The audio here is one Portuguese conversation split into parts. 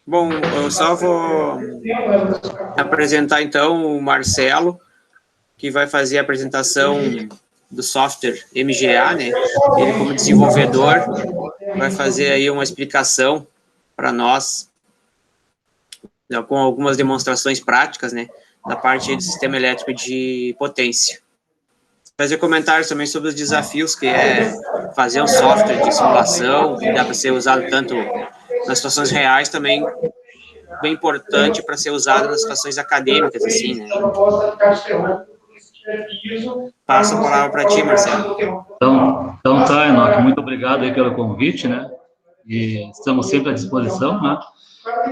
Bom, eu só vou apresentar, então, o Marcelo, que vai fazer a apresentação do software MGA, né? Ele, como desenvolvedor, vai fazer aí uma explicação para nós, com algumas demonstrações práticas, né? Da parte do sistema elétrico de potência. Fazer comentários também sobre os desafios que é fazer um software de simulação, que dá para ser usado tanto nas situações reais, também bem importante para ser usado nas situações acadêmicas, assim, né? Passo a palavra para ti, Marcelo. Então tá, Enoque, muito obrigado aí pelo convite, né? E estamos sempre à disposição, né?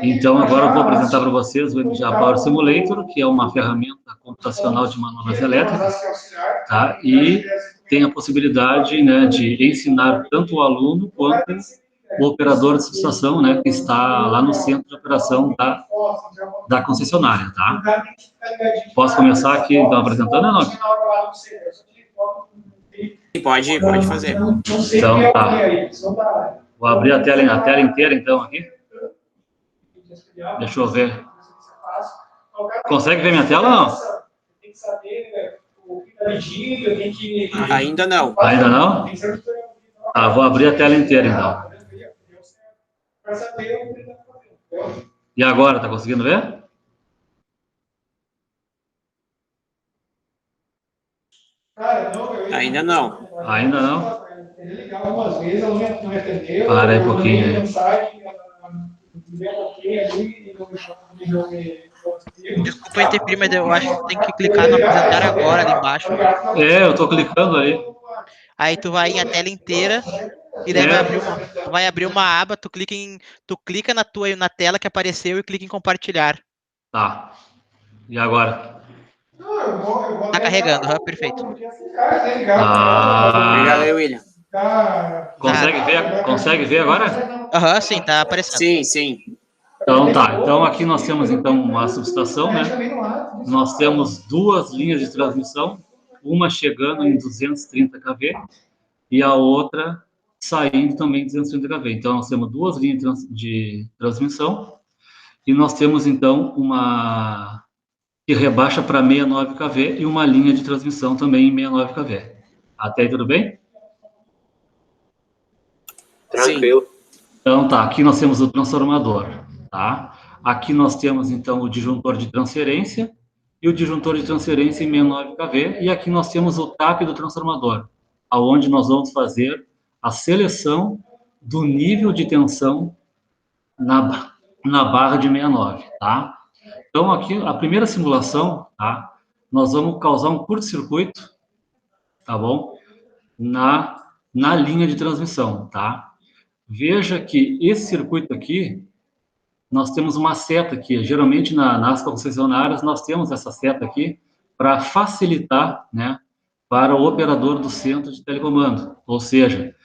Então, agora eu vou apresentar para vocês o MGA Power Simulator, que é uma ferramenta computacional de manobras elétricas, tá? E tem a possibilidade, né, de ensinar tanto o aluno quanto o operador de subestação, né, que está lá no centro de operação da concessionária, tá? Posso começar aqui, então, apresentando, Enoque? Pode fazer. Então, tá. Vou abrir a tela inteira, então, aqui. Deixa eu ver. Consegue ver minha tela ou não? Ainda não. Ainda não? Tá, vou abrir a tela inteira, então. E agora, tá conseguindo ver? Ainda não. Ainda não? Para aí um pouquinho aí. Desculpa interferir, mas eu acho que tem que clicar no apresentar agora ali embaixo. É, eu tô clicando aí. Aí tu vai em a tela inteira e daí vai abrir uma aba, tu clica na tela que apareceu e clica em compartilhar. Tá. E agora? Tá carregando, perfeito. Obrigado aí, William. Consegue ver agora? Aham, sim, tá aparecendo. Sim. Então tá, então aqui nós temos então uma subestação, né? Nós temos duas linhas de transmissão, uma chegando em 230 kV e a outra saindo também em 230 kV. Então nós temos duas linhas de transmissão e nós temos então uma que rebaixa para 69 kV e uma linha de transmissão também em 69 kV. Até aí tudo bem? Tranquilo. Então tá, aqui nós temos o transformador, tá? Aqui nós temos então o disjuntor de transferência e o disjuntor de transferência em 69 kV e aqui nós temos o TAP do transformador, aonde nós vamos fazer a seleção do nível de tensão na barra de 69, tá? Então aqui a primeira simulação, tá? Nós vamos causar um curto-circuito, tá bom? Na linha de transmissão, tá? Veja que esse circuito aqui, nós temos uma seta aqui. Geralmente nas concessionárias nós temos essa seta aqui para facilitar, né, para o operador do centro de telecomando. Ou seja,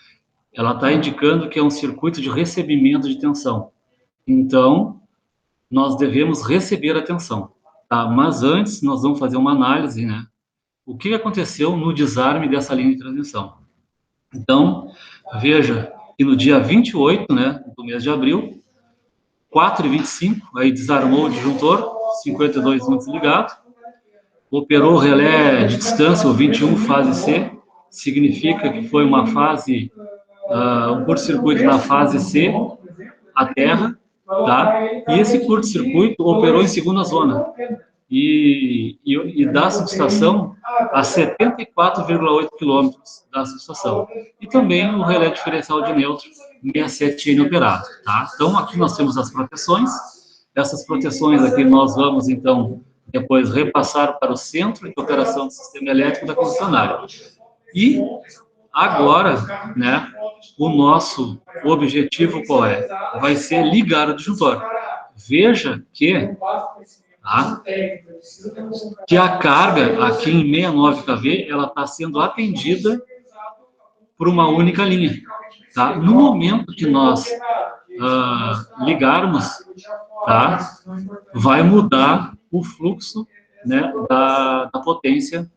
ela está indicando que é um circuito de recebimento de tensão. Então, nós devemos receber a tensão, tá? Mas antes nós vamos fazer uma análise, né? O que aconteceu no desarme dessa linha de transmissão? Então, veja que no dia 28, né, do mês de abril, 4h25, aí desarmou o disjuntor, 52 volts ligado, operou o relé de distância, o 21, fase C, significa que foi uma fase, um curto-circuito na fase C, a terra, tá? E esse curto-circuito operou em segunda zona, e da subestação a 74,8 quilômetros da subestação. E também o relé diferencial de neutro 67N operado, tá? Então, aqui nós temos as proteções. Essas proteções aqui nós vamos, então, depois repassar para o centro de operação do sistema elétrico da concessionária. E agora, né, o nosso objetivo qual é? Vai ser ligar o disjuntor. Veja que tá? Que a carga aqui em 69 kV ela está sendo atendida por uma única linha, tá? No momento que nós ligarmos, tá? Vai mudar o fluxo, né, da potência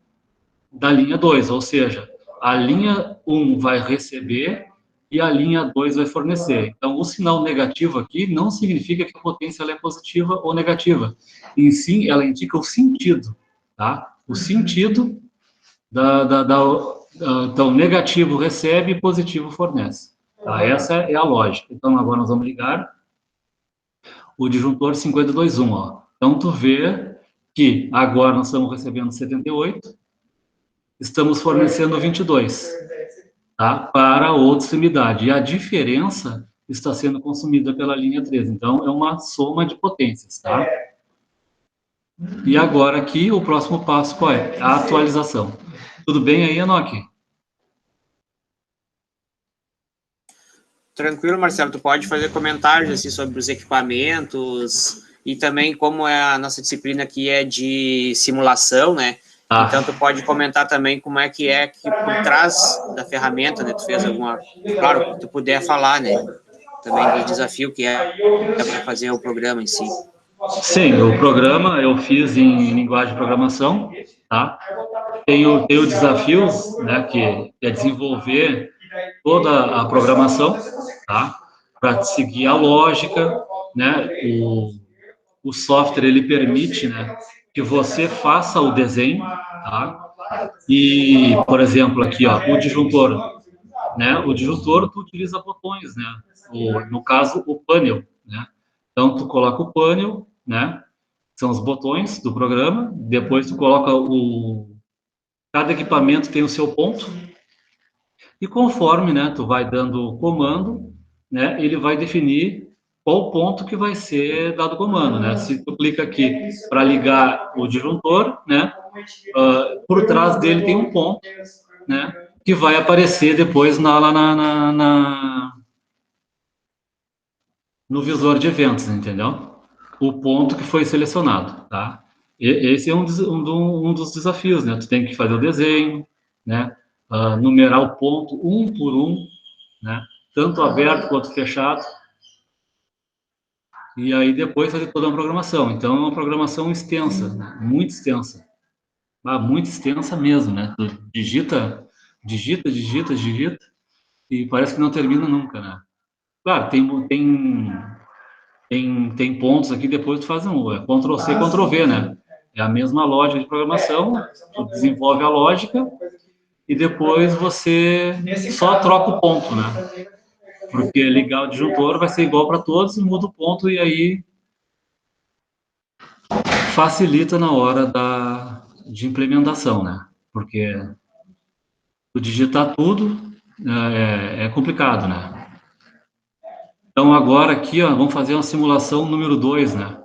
da linha 2, ou seja, a linha 1 vai receber e a linha 2 vai fornecer. Então, o sinal negativo aqui não significa que a potência ela é positiva ou negativa. Em si, ela indica o sentido, tá? O sentido então, negativo recebe e positivo fornece. Tá? Essa é a lógica. Então, agora nós vamos ligar o disjuntor 52.1, ó. Então, tu vê que agora nós estamos recebendo 78, estamos fornecendo 22, tá? Para a outra extremidade. E a diferença está sendo consumida pela linha 13. Então, é uma soma de potências, tá? E agora aqui, o próximo passo qual é? A atualização. Tudo bem aí, Enoque? Tranquilo, Marcelo, tu pode fazer comentários assim, sobre os equipamentos e também como é a nossa disciplina aqui é de simulação, né? Então tu pode comentar também como é que por trás da ferramenta, né? Tu fez alguma... Claro, que tu puder falar, né? Também do desafio que é para fazer o programa em si. Sim, o programa eu fiz em linguagem de programação, tá? Tem o desafio, né, que é desenvolver toda a programação, tá? Para seguir a lógica, né? O software, ele permite, né, que você faça o desenho, tá? E, por exemplo, aqui, ó, o disjuntor, né? O disjuntor, tu utiliza botões, né? No caso, o panel, né? Então, tu coloca o panel, né? São os botões do programa, depois tu coloca cada equipamento tem o seu ponto, e conforme, né, tu vai dando o comando, né, ele vai definir qual ponto que vai ser dado o comando, né? Se tu clica aqui para ligar o disjuntor, né, por trás dele tem um ponto, né, que vai aparecer depois no visor de eventos, entendeu? O ponto que foi selecionado, tá? Esse é um dos desafios, né? Tu tem que fazer o desenho, né? Numerar o ponto um por um, né? Tanto aberto quanto fechado. E aí depois fazer toda uma programação. Então é uma programação extensa, né? Muito extensa. Muito extensa mesmo, né? Tu digita, e parece que não termina nunca, né? Claro, tem pontos aqui, depois tu faz Ctrl+C, Ctrl+V, né? É a mesma lógica de programação, tu desenvolve a lógica e depois você só troca o ponto, né? Porque ligar o disjuntor vai ser igual para todos, muda o ponto e aí facilita na hora de implementação, né? Porque tu digitar tudo é complicado, né? Então agora aqui, ó, vamos fazer uma simulação número 2, né?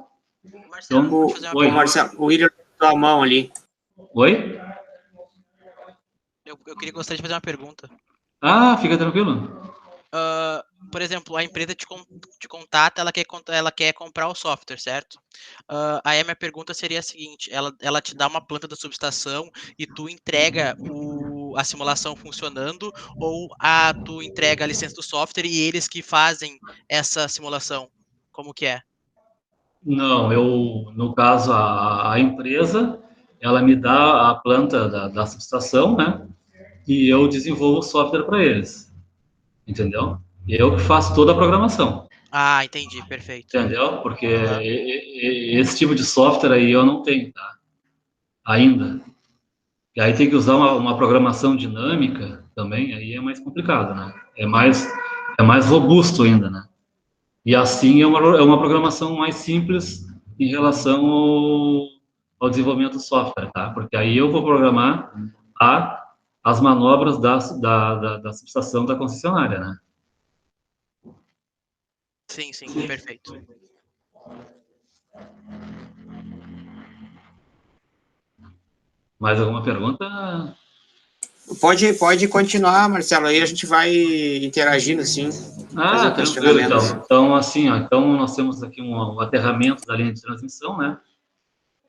Marcelo, Então, pode fazer uma Oi, Marcelo, o William tua mão ali. Oi? Eu gostaria de fazer uma pergunta. Fica tranquilo. Por exemplo, a empresa te contata, ela quer comprar o software, certo? Aí a minha pergunta seria a seguinte: ela te dá uma planta da subestação e tu entrega a simulação funcionando, ou tu entrega a licença do software e eles que fazem essa simulação? Como que é? Não, no caso, a empresa, ela me dá a planta da subestação, né? E eu desenvolvo o software para eles, entendeu? E eu que faço toda a programação, Ah, entendi, perfeito. entendeu? Porque Aham. esse tipo de software aí eu não tenho, tá? Ainda. E aí tem que usar uma programação dinâmica também, aí é mais complicado, né? É mais robusto ainda, né? E assim é uma programação mais simples em relação ao desenvolvimento do software, tá? Porque aí eu vou programar as manobras da subestação da concessionária, né? Sim, sim, perfeito. Mais alguma pergunta? Pode continuar, Marcelo, aí a gente vai interagindo, assim, fazer Tranquilo, questionamentos. então. Então, assim, ó, então nós temos aqui um aterramento da linha de transmissão, né?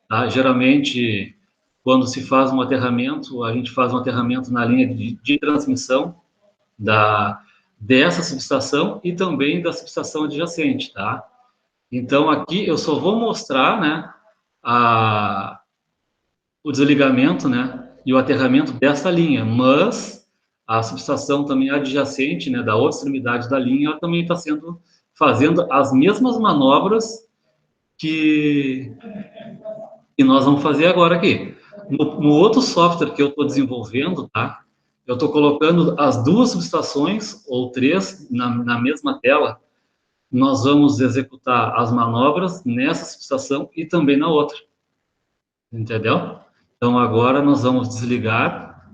Tá? Geralmente, quando se faz um aterramento, a gente faz um aterramento na linha de transmissão dessa subestação e também da subestação adjacente, tá? Então, aqui eu só vou mostrar, né, o desligamento, né, e o aterramento dessa linha, mas a subestação também adjacente, né, da outra extremidade da linha, ela também está fazendo as mesmas manobras que nós vamos fazer agora aqui. No outro software que eu estou desenvolvendo, tá? Eu estou colocando as duas subestações, ou três, na mesma tela. Nós vamos executar as manobras nessa subestação e também na outra. Entendeu? Então, agora nós vamos desligar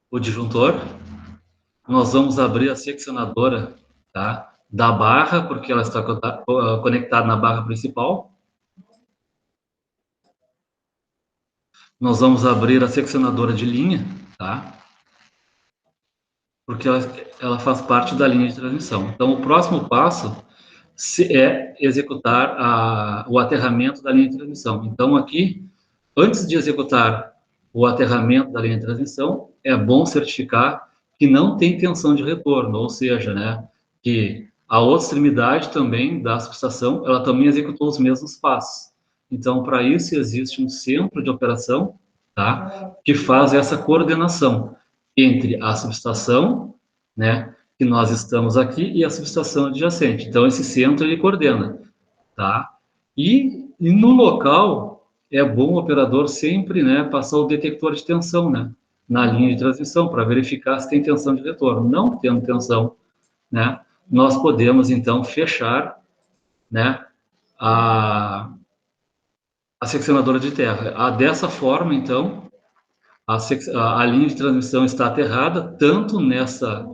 o disjuntor. Nós vamos abrir a seccionadora, tá? Da barra, porque ela está conectada na barra principal. Nós vamos abrir a seccionadora de linha, tá? Porque ela faz parte da linha de transmissão. Então, o próximo passo é executar o aterramento da linha de transmissão. Então, aqui, antes de executar o aterramento da linha de transmissão, é bom certificar que não tem tensão de retorno, ou seja, né, que a outra extremidade também da subestação, ela também executou os mesmos passos. Então, para isso, existe um centro de operação, tá, que faz essa coordenação entre a subestação, né, que nós estamos aqui, e a subestação adjacente. Então, esse centro, ele coordena, tá? E no local, é bom o operador sempre, né, passar o detector de tensão, né, na linha de transmissão, para verificar se tem tensão de retorno. Não tendo tensão, né, nós podemos, então, fechar, né, a seccionadora de terra. Dessa forma, então, a linha de transmissão está aterrada, tanto nessa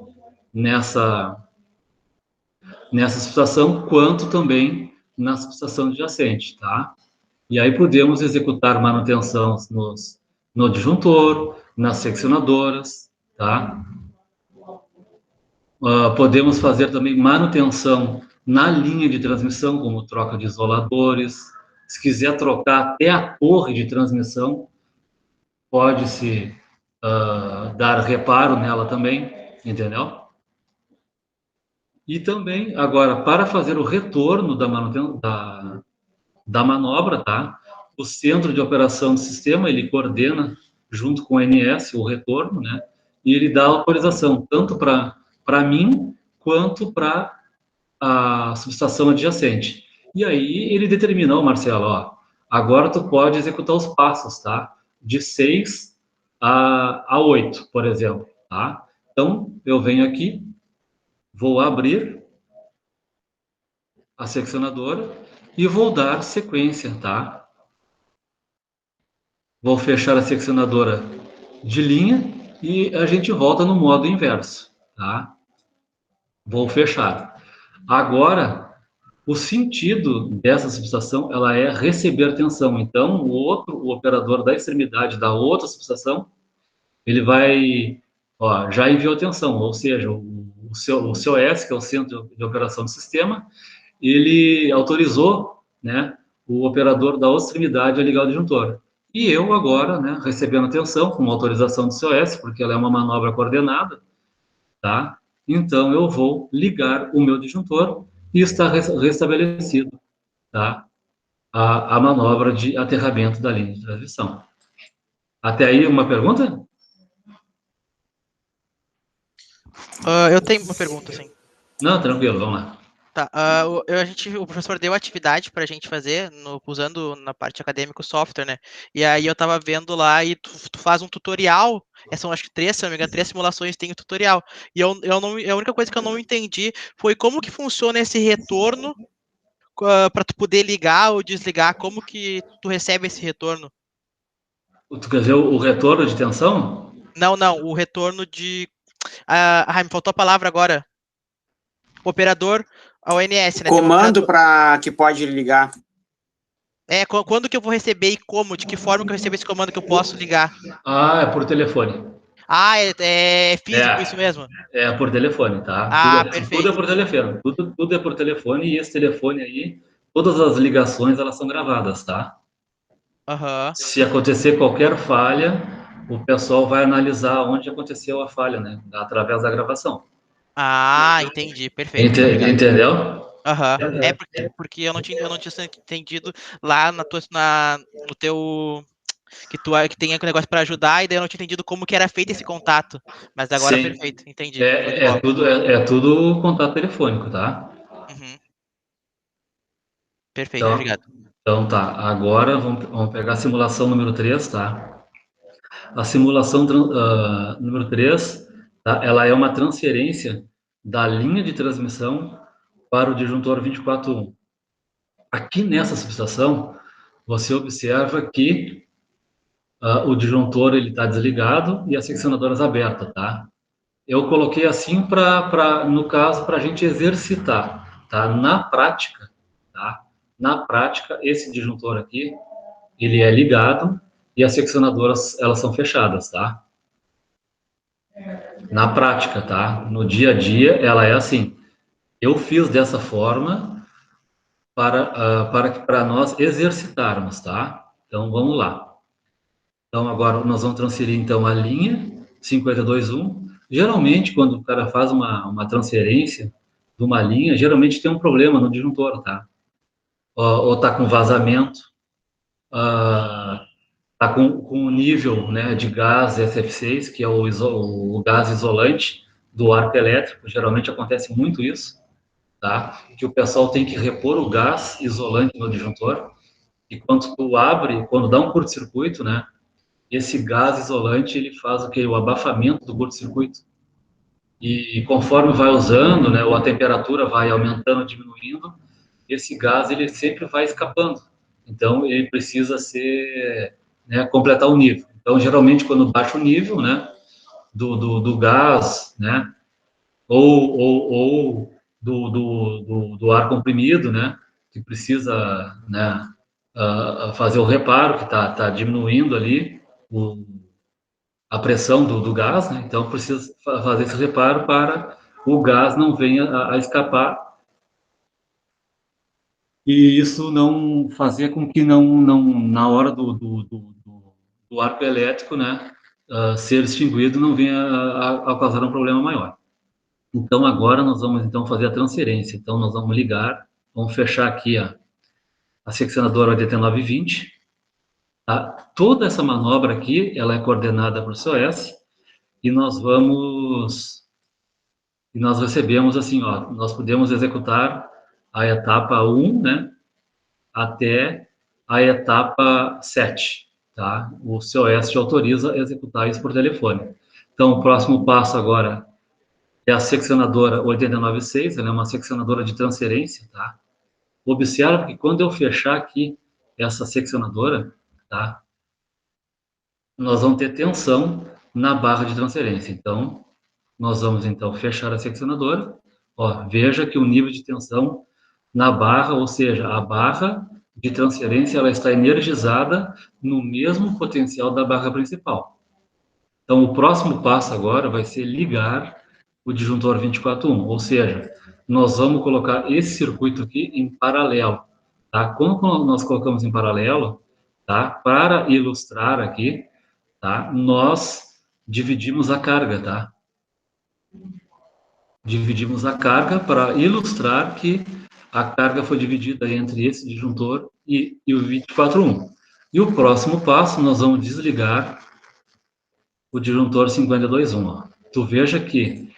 subestação, quanto também na subestação adjacente, tá? E aí podemos executar manutenção no disjuntor, nas seccionadoras, tá? Podemos fazer também manutenção na linha de transmissão, como troca de isoladores. Se quiser trocar até a torre de transmissão, pode-se dar reparo nela também, entendeu? E também, agora, para fazer o retorno da manutenção da manobra, tá? O centro de operação do sistema, ele coordena, junto com o NS, o retorno, né? E ele dá autorização, tanto para mim, quanto para a subestação adjacente. E aí, ele determinou, Marcelo, ó, agora tu pode executar os passos, tá? De 6 a 8, por exemplo, tá? Então, eu venho aqui, vou abrir a seccionadora e vou dar sequência, tá? Vou fechar a seccionadora de linha e a gente volta no modo inverso, tá? Vou fechar. Agora, o sentido dessa subestação, ela é receber tensão. Então, o operador da extremidade da outra subestação, ele vai, ó, já enviou tensão, ou seja, o COS, que é o Centro de Operação do Sistema, ele autorizou, né, o operador da outra extremidade a ligar o disjuntor. E eu agora, né, recebendo atenção com autorização do COS, porque ela é uma manobra coordenada, tá? Então eu vou ligar o meu disjuntor e está restabelecido, tá? A manobra de aterramento da linha de transmissão. Até aí uma pergunta? Eu tenho uma pergunta, sim. Não, tranquilo, vamos lá. Tá, o professor deu atividade pra gente fazer, usando na parte acadêmica o software, né? E aí eu tava vendo lá e tu faz um tutorial, são acho que 3, se não me engano, 3 simulações tem o tutorial. E eu não, a única coisa que eu não entendi foi como que funciona esse retorno para tu poder ligar ou desligar, como que tu recebe esse retorno? Tu quer dizer o retorno de tensão? Não, o retorno de... me faltou a palavra agora. Operador ao ONS, né? Comando para que pode ligar. Quando que eu vou receber e como? De que forma que eu recebo esse comando que eu posso ligar? É por telefone. É físico isso mesmo? É por telefone, tá? Perfeito. Tudo é por telefone. Tudo é por telefone e esse telefone aí, todas as ligações, elas são gravadas, tá? Uhum. Se acontecer qualquer falha, o pessoal vai analisar onde aconteceu a falha, né? Através da gravação. Entendi. Perfeito. Entendeu? Porque eu não tinha entendido lá no teu que tem aquele negócio para ajudar, e daí eu não tinha entendido como que era feito esse contato. Mas agora Sim. perfeito, entendi. Show de bola. É tudo contato telefônico, tá? Uhum. Perfeito, obrigado. Então tá, agora vamos pegar a simulação número 3, tá? A simulação número 3, tá? Ela é uma transferência da linha de transmissão para o disjuntor 24.1. Aqui nessa subestação, você observa que o disjuntor está desligado e as seccionadoras abertas, tá? Eu coloquei assim no caso, para a gente exercitar, tá? Na prática, tá? Na prática, esse disjuntor aqui, ele é ligado e as seccionadoras, elas são fechadas, tá? Na prática, tá? No dia a dia, ela é assim. Eu fiz dessa forma para nós exercitarmos, tá? Então, vamos lá. Então, agora nós vamos transferir, então, a linha 52.1. Geralmente, quando o cara faz uma transferência de uma linha, geralmente tem um problema no disjuntor, tá? Ou tá com vazamento, tá com o nível, né, de gás SF6, que é o gás isolante do arco elétrico. Geralmente acontece muito isso, tá? Que o pessoal tem que repor o gás isolante no disjuntor. E quando tu abre, quando dá um curto-circuito, né, esse gás isolante, ele faz o que? O abafamento do curto-circuito. E conforme vai usando, né, ou a temperatura vai aumentando, diminuindo, esse gás, ele sempre vai escapando. Então, ele precisa ser, né, completar o nível. Então, geralmente, quando baixa o nível, né, do gás, né, ou do ar comprimido, né, que precisa, né, fazer o reparo, que tá diminuindo ali a pressão do gás, né? Então precisa fazer esse reparo para o gás não venha a escapar e isso não fazer com que não na hora do arco elétrico, né, ser extinguido, não venha a causar um problema maior. Então agora nós vamos então fazer a transferência. Então nós vamos ligar, vamos fechar aqui a seccionadora 8920. Tá? Toda essa manobra aqui, ela é coordenada por COS e nós recebemos assim, ó, nós podemos executar a etapa 1, né, até a etapa 7, tá? O COS te autoriza a executar isso por telefone. Então, o próximo passo agora é a seccionadora 896, ela é uma seccionadora de transferência, tá? Observa que quando eu fechar aqui essa seccionadora, tá? Nós vamos ter tensão na barra de transferência. Então, nós vamos então fechar a seccionadora. Ó, veja que o nível de tensão na barra, ou seja, a barra de transferência, ela está energizada no mesmo potencial da barra principal. Então, o próximo passo agora vai ser ligar o disjuntor 24.1, ou seja, nós vamos colocar esse circuito aqui em paralelo, tá? Como nós colocamos em paralelo, tá? Para ilustrar aqui, tá? Nós dividimos a carga, tá? Dividimos a carga para ilustrar que a carga foi dividida entre esse disjuntor e o 24.1. E o próximo passo, nós vamos desligar o disjuntor 52.1. Tu veja que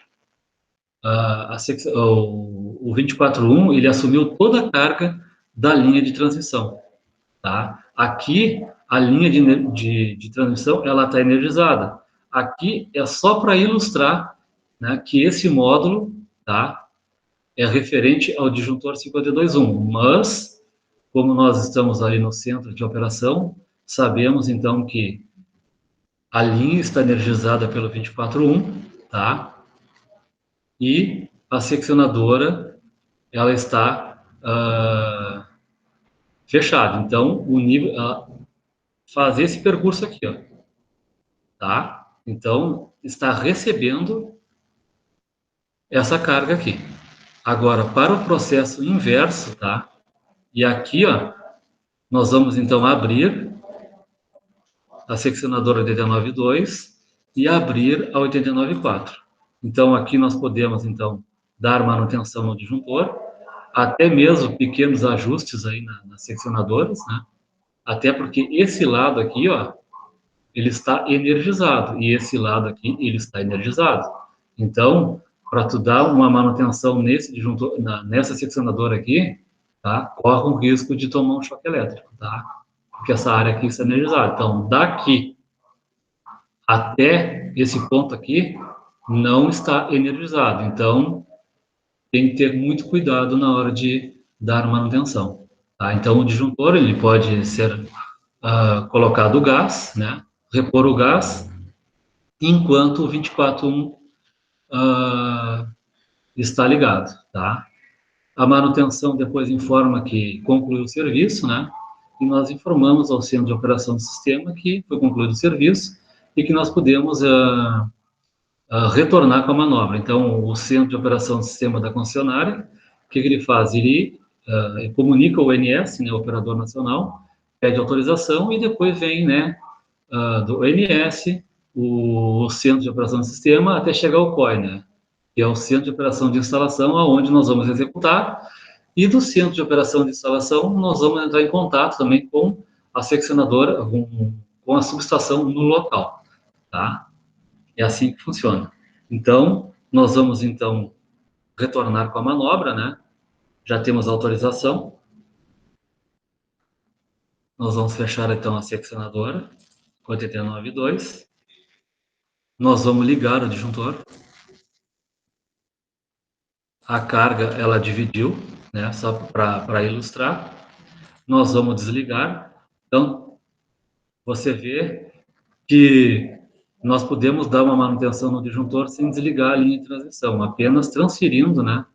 o 24.1, ele assumiu toda a carga da linha de transmissão. Tá? Aqui, a linha de transmissão, ela está energizada. Aqui é só para ilustrar, né, que esse módulo, tá, é referente ao disjuntor 52.1, mas, como nós estamos ali no centro de operação, sabemos, então, que a linha está energizada pelo 24.1, tá? E a seccionadora, ela está fechada. Então, o nível... fazer esse percurso aqui, ó, tá? Então, está recebendo essa carga aqui. Agora, para o processo inverso, tá? E aqui, ó, nós vamos, então, abrir a seccionadora 89.2 e abrir a 89.4. Então, aqui nós podemos, então, dar manutenção no disjuntor, até mesmo pequenos ajustes aí nas seccionadoras, né? Até porque esse lado aqui, ó, ele está energizado, e esse lado aqui, ele está energizado. Então, para tu dar uma manutenção nesse disjuntor, nessa seccionadora aqui, tá? Corre o risco de tomar um choque elétrico, tá? Porque essa área aqui está energizada. Então, daqui até esse ponto aqui, não está energizado. Então, tem que ter muito cuidado na hora de dar manutenção, tá? Então, o disjuntor, ele pode ser colocado o gás, né? Repor o gás, enquanto o 24.1 está ligado, tá? A manutenção depois informa que concluiu o serviço, né? E nós informamos ao centro de operação do sistema que foi concluído o serviço e que nós podemos retornar com a manobra. Então, o centro de operação do sistema da concessionária, o que ele faz? Ele comunica o ONS, né, o Operador Nacional, pede autorização e depois vem, né, do ONS, o centro de operação do sistema, até chegar ao COI, né, que é o centro de operação de instalação, aonde nós vamos executar, e do centro de operação de instalação, nós vamos entrar em contato também com a seccionadora, com a subestação no local, tá? É assim que funciona. Então, nós vamos, então, retornar com a manobra, né? Já temos autorização. Nós vamos fechar, então, a seccionadora, 89.2. Nós vamos ligar o disjuntor. A carga, ela dividiu, né? Só para ilustrar. Nós vamos desligar. Então, você vê que nós podemos dar uma manutenção no disjuntor sem desligar a linha de transmissão, apenas transferindo, né,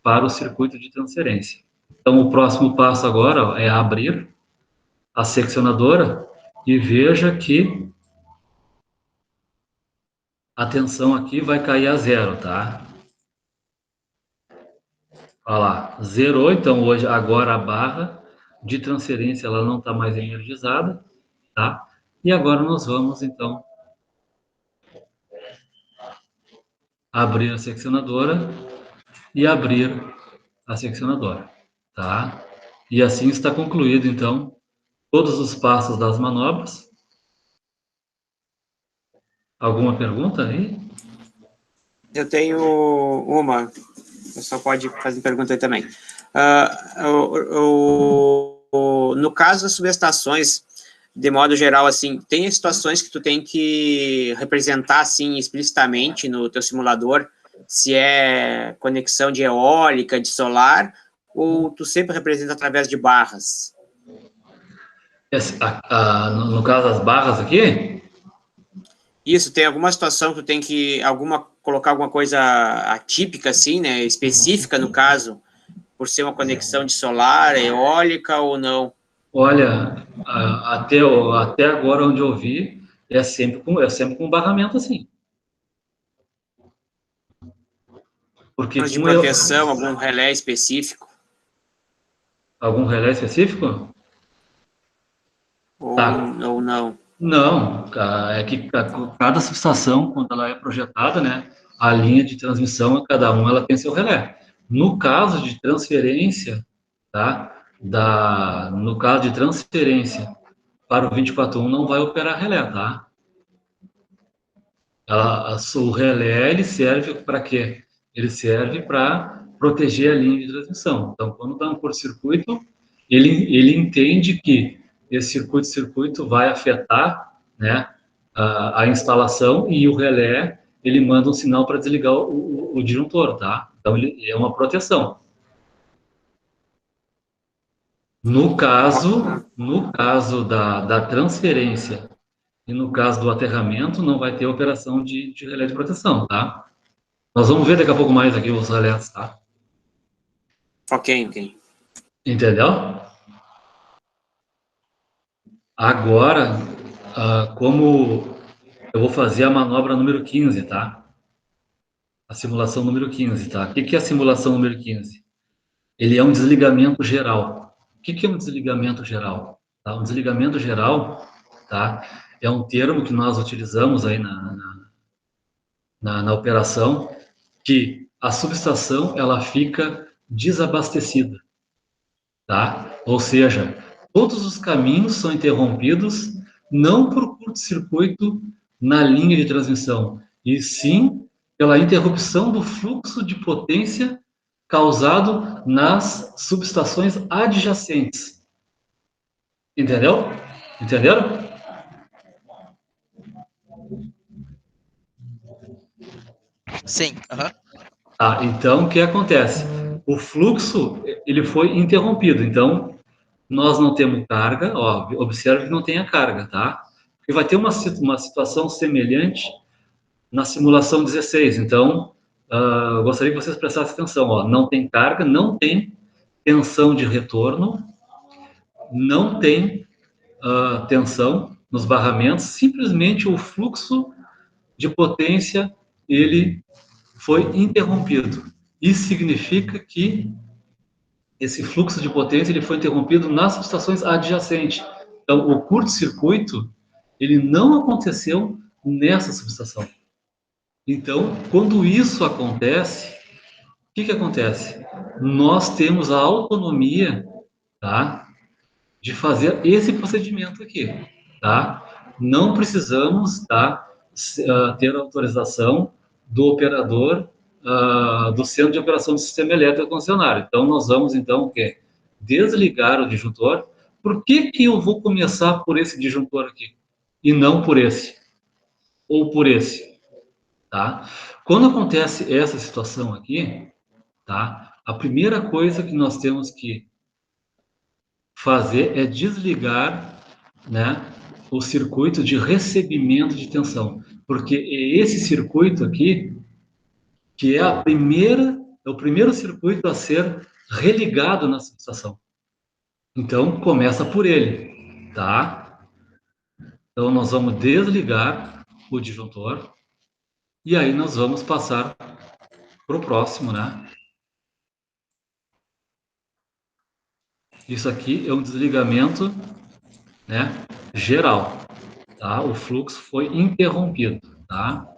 para o circuito de transferência. Então, o próximo passo agora é abrir a seccionadora e veja que a tensão aqui vai cair a zero, tá? Olha lá, zerou, então hoje, agora a barra de transferência, ela não está mais energizada, tá? E agora nós vamos, então, abrir a seccionadora e abrir a seccionadora, tá? E assim está concluído, então, todos os passos das manobras. Alguma pergunta aí? Eu tenho uma. Você só pode fazer pergunta aí também. No caso das subestações, de modo geral, assim, tem situações que tu tem que representar, assim, explicitamente no teu simulador, se é conexão de eólica, de solar, ou tu sempre representa através de barras? No caso das barras aqui? Isso, tem alguma situação que tu tem que colocar alguma coisa atípica, assim, né, específica, no caso, por ser uma conexão de solar, eólica ou não? Olha, até agora onde eu vi, é sempre com barramento assim. Porque De proteção, algum relé específico? Algum relé específico? Ou não? Não, é que cada subestação, quando ela é projetada, né, a linha de transmissão, cada uma ela tem seu relé. No caso de transferência, tá, no caso de transferência para o 24.1 não vai operar relé, tá? O relé, ele serve para quê? Ele serve para proteger a linha de transmissão. Então, quando dá um curto-circuito, ele entende que esse circuito vai afetar, né, a instalação, e o relé, ele manda um sinal para desligar o disjuntor, tá? Então, ele é uma proteção. No caso da transferência e no caso do aterramento, não vai ter operação de relé de proteção, tá? Nós vamos ver daqui a pouco mais aqui os relés, tá? Ok. Entendeu? Agora, como eu vou fazer a manobra número 15, tá? A simulação número 15, tá? O que é a simulação número 15? Ele é um desligamento geral. O que é um desligamento geral? Tá? Um desligamento geral, tá? É um termo que nós utilizamos aí na operação, que a subestação, ela fica desabastecida, tá? Ou seja, todos os caminhos são interrompidos não por curto-circuito na linha de transmissão, e sim pela interrupção do fluxo de potência causado nas subestações adjacentes. Entendeu? Entenderam? Sim. Aham. Ah, então, o que acontece? O fluxo, ele foi interrompido. Então, nós não temos carga. Ó, observe que não tem a carga, tá? Porque vai ter uma situação semelhante na simulação 16. Então, eu gostaria que vocês prestassem atenção. Ó, não tem carga, não tem tensão de retorno, não tem tensão nos barramentos. Simplesmente o fluxo de potência, ele foi interrompido. Isso significa que esse fluxo de potência ele foi interrompido nas subestações adjacentes. Então, o curto-circuito, ele não aconteceu nessa subestação. Então, quando isso acontece, o que acontece? Nós temos a autonomia, tá, de fazer esse procedimento aqui, tá? Não precisamos, tá, ter autorização do operador do centro de operação do sistema elétrico concessionário. Então, nós vamos, então, o quê? Desligar o disjuntor. Por que eu vou começar por esse disjuntor aqui? E não por esse? Ou por esse? Tá? Quando acontece essa situação aqui, tá? A primeira coisa que nós temos que fazer é desligar, né, o circuito de recebimento de tensão, porque é esse circuito aqui que é o primeiro circuito a ser religado na subestação. Então, começa por ele, tá? Então, nós vamos desligar o disjuntor e aí nós vamos passar para o próximo, né? Isso aqui é um desligamento, né, geral, tá? O fluxo foi interrompido, tá?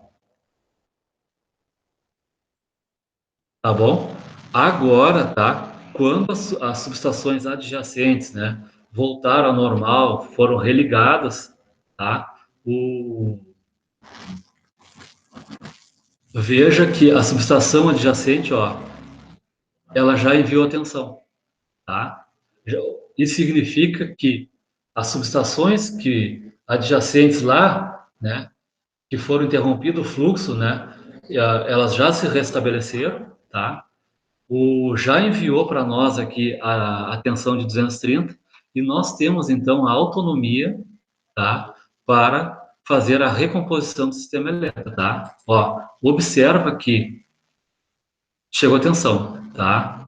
Tá bom? Agora, tá? Quando as subestações adjacentes, né, voltaram ao normal, foram religadas, tá? Veja que a subestação adjacente, ó, ela já enviou a tensão, tá? Isso significa que as subestações que adjacentes lá, né, que foram interrompido o fluxo, né, elas já se restabeleceram, tá? Já enviou para nós aqui a tensão de 230 e nós temos então a autonomia, tá, para fazer a recomposição do sistema elétrico, tá? Ó, observa que chegou a tensão, tá?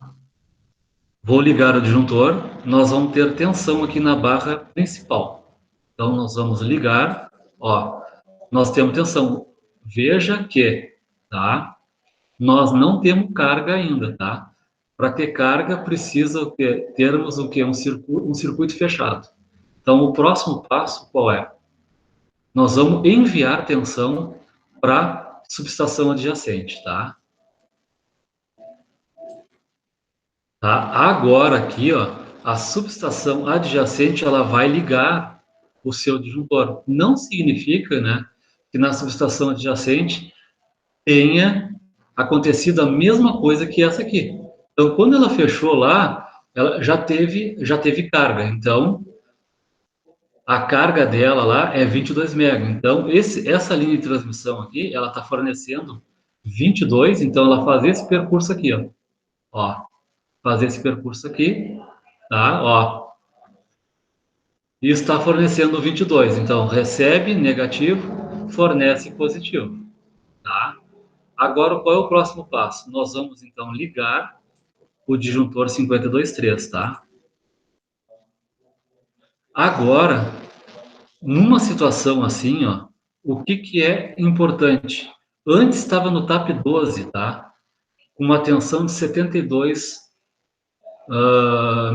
Vou ligar o disjuntor, nós vamos ter tensão aqui na barra principal. Então nós vamos ligar, ó, nós temos tensão. Veja que, tá? Nós não temos carga ainda, tá? Para ter carga, precisa termos o quê? Um circuito fechado. Então, o próximo passo, qual é? Nós vamos enviar tensão para subestação adjacente, tá? Tá? Agora, aqui, ó, a subestação adjacente, ela vai ligar o seu disjuntor. Não significa, né, que na subestação adjacente tenha acontecido a mesma coisa que essa aqui. Então, quando ela fechou lá, ela já teve carga. Então, a carga dela lá é 22 MB. Então, essa linha de transmissão aqui, ela está fornecendo 22, então ela faz esse percurso aqui, ó. Fazer esse percurso aqui, tá? Ó. E está fornecendo 22. Então, recebe negativo, fornece positivo, tá? Agora, qual é o próximo passo? Nós vamos, então, ligar o disjuntor 52.3, tá? Agora, numa situação assim, ó, o que é importante? Antes estava no TAP 12, tá? Com uma tensão de 72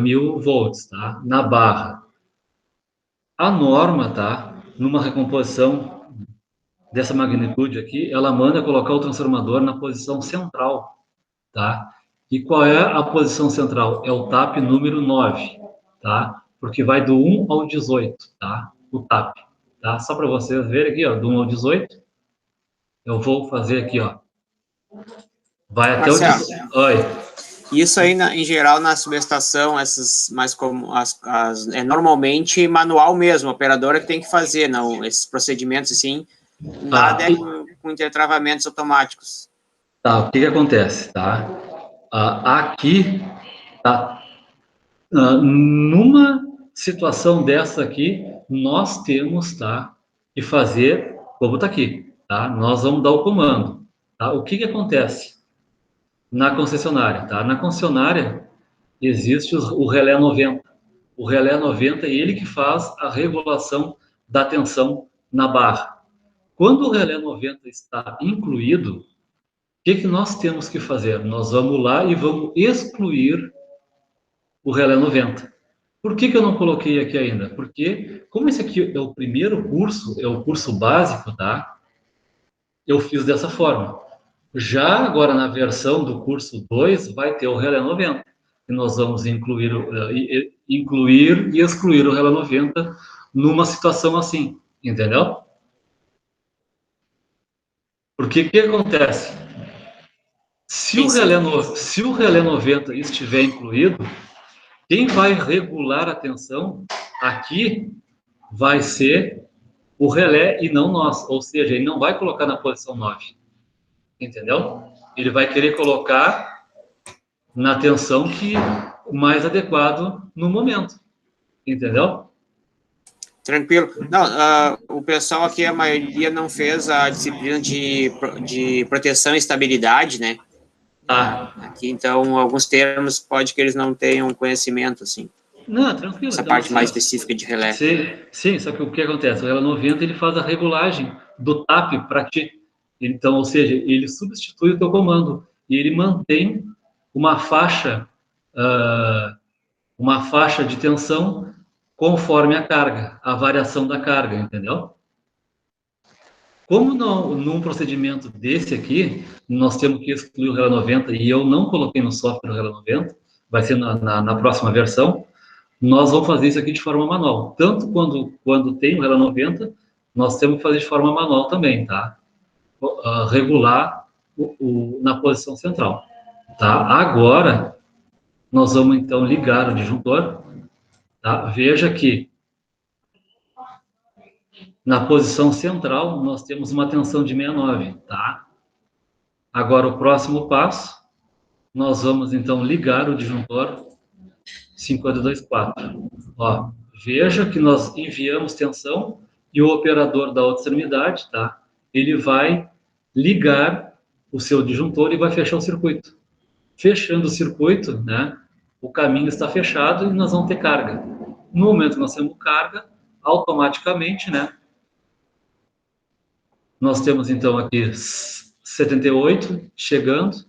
mil volts, tá? Na barra. A norma, tá? Numa recomposição dessa magnitude aqui, ela manda colocar o transformador na posição central, tá? E qual é a posição central? É o TAP número 9, tá? Porque vai do 1 ao 18, tá? O TAP. tá? Só para vocês verem aqui, ó, do 1 ao 18. Eu vou fazer aqui, ó. Vai até o... Marcelo, Oi. isso aí, em geral, na subestação, essas mais como é normalmente manual mesmo, a operadora que tem que fazer, não, esses procedimentos assim, nada é com intertravamentos automáticos. Tá, o que que acontece, tá? Aqui, tá? Numa situação dessa aqui, nós temos, tá, que fazer, como tá aqui, tá? Nós vamos dar o comando, tá? O que que acontece na concessionária, tá? Na concessionária existe o relé 90. O relé 90 é ele que faz a regulação da tensão na barra. Quando o relé 90 está incluído, o que que nós temos que fazer? Nós vamos lá e vamos excluir o relé 90. Por que que eu não coloquei aqui ainda? Porque, como esse aqui é o primeiro curso, é o curso básico, tá? Eu fiz dessa forma. Já agora na versão do curso 2 vai ter o relé 90. E nós vamos incluir e excluir o relé 90 numa situação assim, entendeu? Porque o que acontece? Se o relé 90 estiver incluído, quem vai regular a tensão aqui vai ser o relé e não nós. Ou seja, ele não vai colocar na posição 9. Entendeu? Ele vai querer colocar na tensão que mais adequado no momento. Entendeu? Tranquilo. Não, o pessoal aqui, a maioria não fez a disciplina de proteção e estabilidade, né? Tá. Aqui, então, alguns termos pode que eles não tenham conhecimento, assim. Não, tranquilo. Essa então, parte assim, mais específica de relé. Sim, só que o que acontece? O relé 90 ele faz a regulagem do TAP para ti. Então, ou seja, ele substitui o teu comando e ele mantém uma faixa de tensão conforme a carga, a variação da carga, entendeu? Como num procedimento desse aqui, nós temos que excluir o relé 90 e eu não coloquei no software o relé 90, vai ser na próxima versão, nós vamos fazer isso aqui de forma manual. Tanto quando tem o relé 90, nós temos que fazer de forma manual também, tá? Regular na posição central, tá? Agora, nós vamos então ligar o disjuntor, tá? Veja que na posição central nós temos uma tensão de 69, tá? Agora o próximo passo, nós vamos então ligar o disjuntor 524. Ó, veja que nós enviamos tensão e o operador da outra extremidade, tá? Ele vai ligar o seu disjuntor e vai fechar o circuito. Fechando o circuito, né? O caminho está fechado e nós vamos ter carga. No momento que nós temos carga, automaticamente, né? Nós temos então aqui 78 chegando,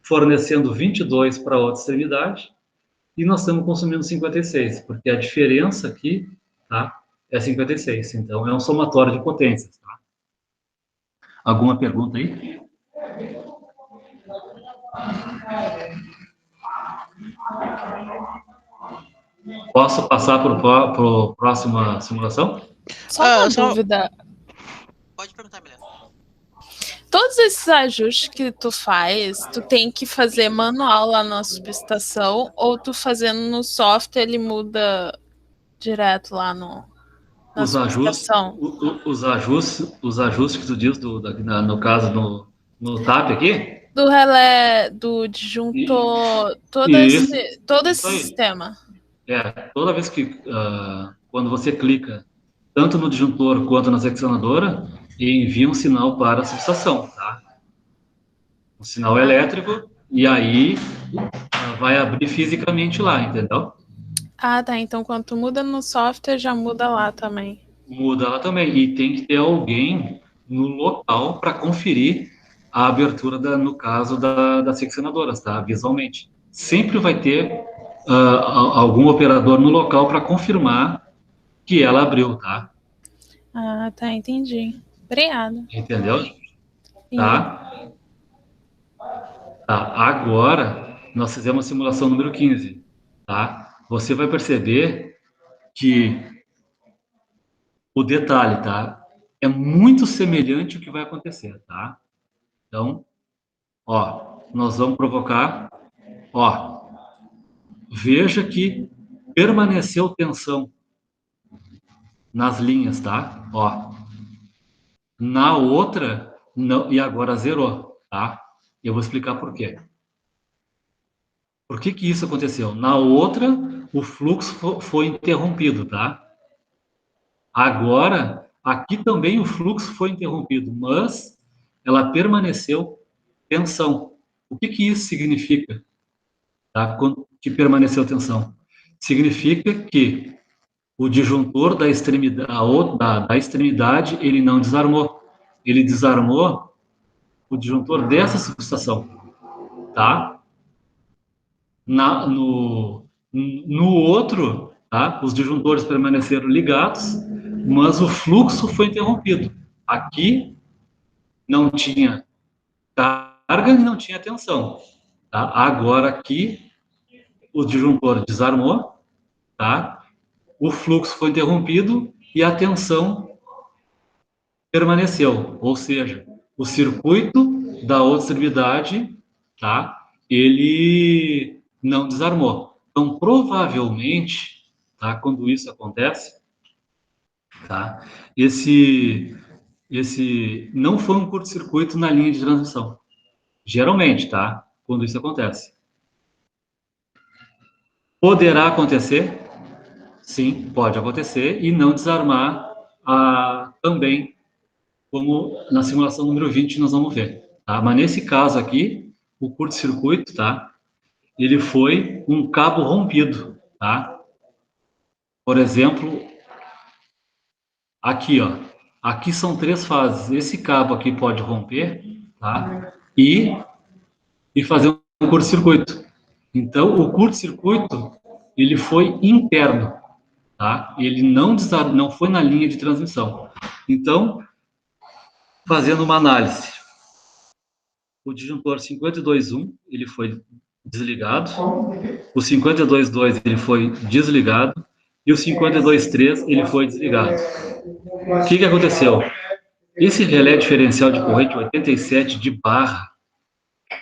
fornecendo 22 para a outra extremidade, e nós estamos consumindo 56, porque a diferença aqui, tá, é 56. Então, é um somatório de potências, tá? Alguma pergunta aí? Posso passar para a próxima simulação? Só uma dúvida. Pode perguntar, Milena. Todos esses ajustes que tu faz, tu tem que fazer manual lá na subestação ou tu fazendo no software ele muda direto lá na subestação? Os ajustes que tu diz no caso no TAP aqui? Do relé, do disjuntor, todo esse sistema. Toda vez que quando você clica tanto no disjuntor quanto na seccionadora, envia um sinal para a subestação, tá? Um sinal elétrico, e aí vai abrir fisicamente lá, entendeu? Ah, tá. Então, quando tu muda no software, já muda lá também. Muda lá também. E tem que ter alguém no local para conferir a abertura, no caso das seccionadoras, tá? Visualmente. Sempre vai ter algum operador no local para confirmar que ela abriu, tá? Ah, tá. Entendi. Obrigada. Entendeu? Tá? Tá. Agora, nós fizemos a simulação número 15, tá? Você vai perceber que o detalhe, tá? É muito semelhante ao que vai acontecer, tá? Então, ó, nós vamos provocar, ó, veja que permaneceu tensão nas linhas, tá? Ó, na outra, não, e agora zerou, tá? Eu vou explicar por quê. Por que que isso aconteceu? Na outra, o fluxo foi interrompido, tá? Agora, aqui também o fluxo foi interrompido, mas ela permaneceu tensão. O que que isso significa? Tá? Quando que permaneceu tensão? Significa que o disjuntor da extremidade, ele não desarmou. Ele desarmou o disjuntor dessa subestação, tá? No outro, tá? Os disjuntores permaneceram ligados, mas o fluxo foi interrompido. Aqui não tinha carga e não tinha tensão, tá? Agora aqui o disjuntor desarmou, tá? O fluxo foi interrompido e a tensão permaneceu, ou seja, o circuito da outra extremidade, tá? Ele não desarmou. Então, provavelmente, tá? Quando isso acontece, tá? Esse não foi um curto-circuito na linha de transmissão. Geralmente, tá? Quando isso acontece. Poderá acontecer? Sim, pode acontecer e não desarmar também, como na simulação número 20 nós vamos ver, tá? Mas nesse caso aqui, o curto-circuito, tá? Ele foi um cabo rompido, tá? Por exemplo, aqui, ó. Aqui são 3 fases. Esse cabo aqui pode romper, tá? E fazer um curto-circuito. Então, o curto-circuito, ele foi interno, tá? Ele não foi na linha de transmissão. Então, fazendo uma análise, o disjuntor 52.1, ele foi desligado, o 52.2, ele foi desligado, e o 52.3, ele foi desligado. O que aconteceu? Esse relé diferencial de corrente 87 de barra,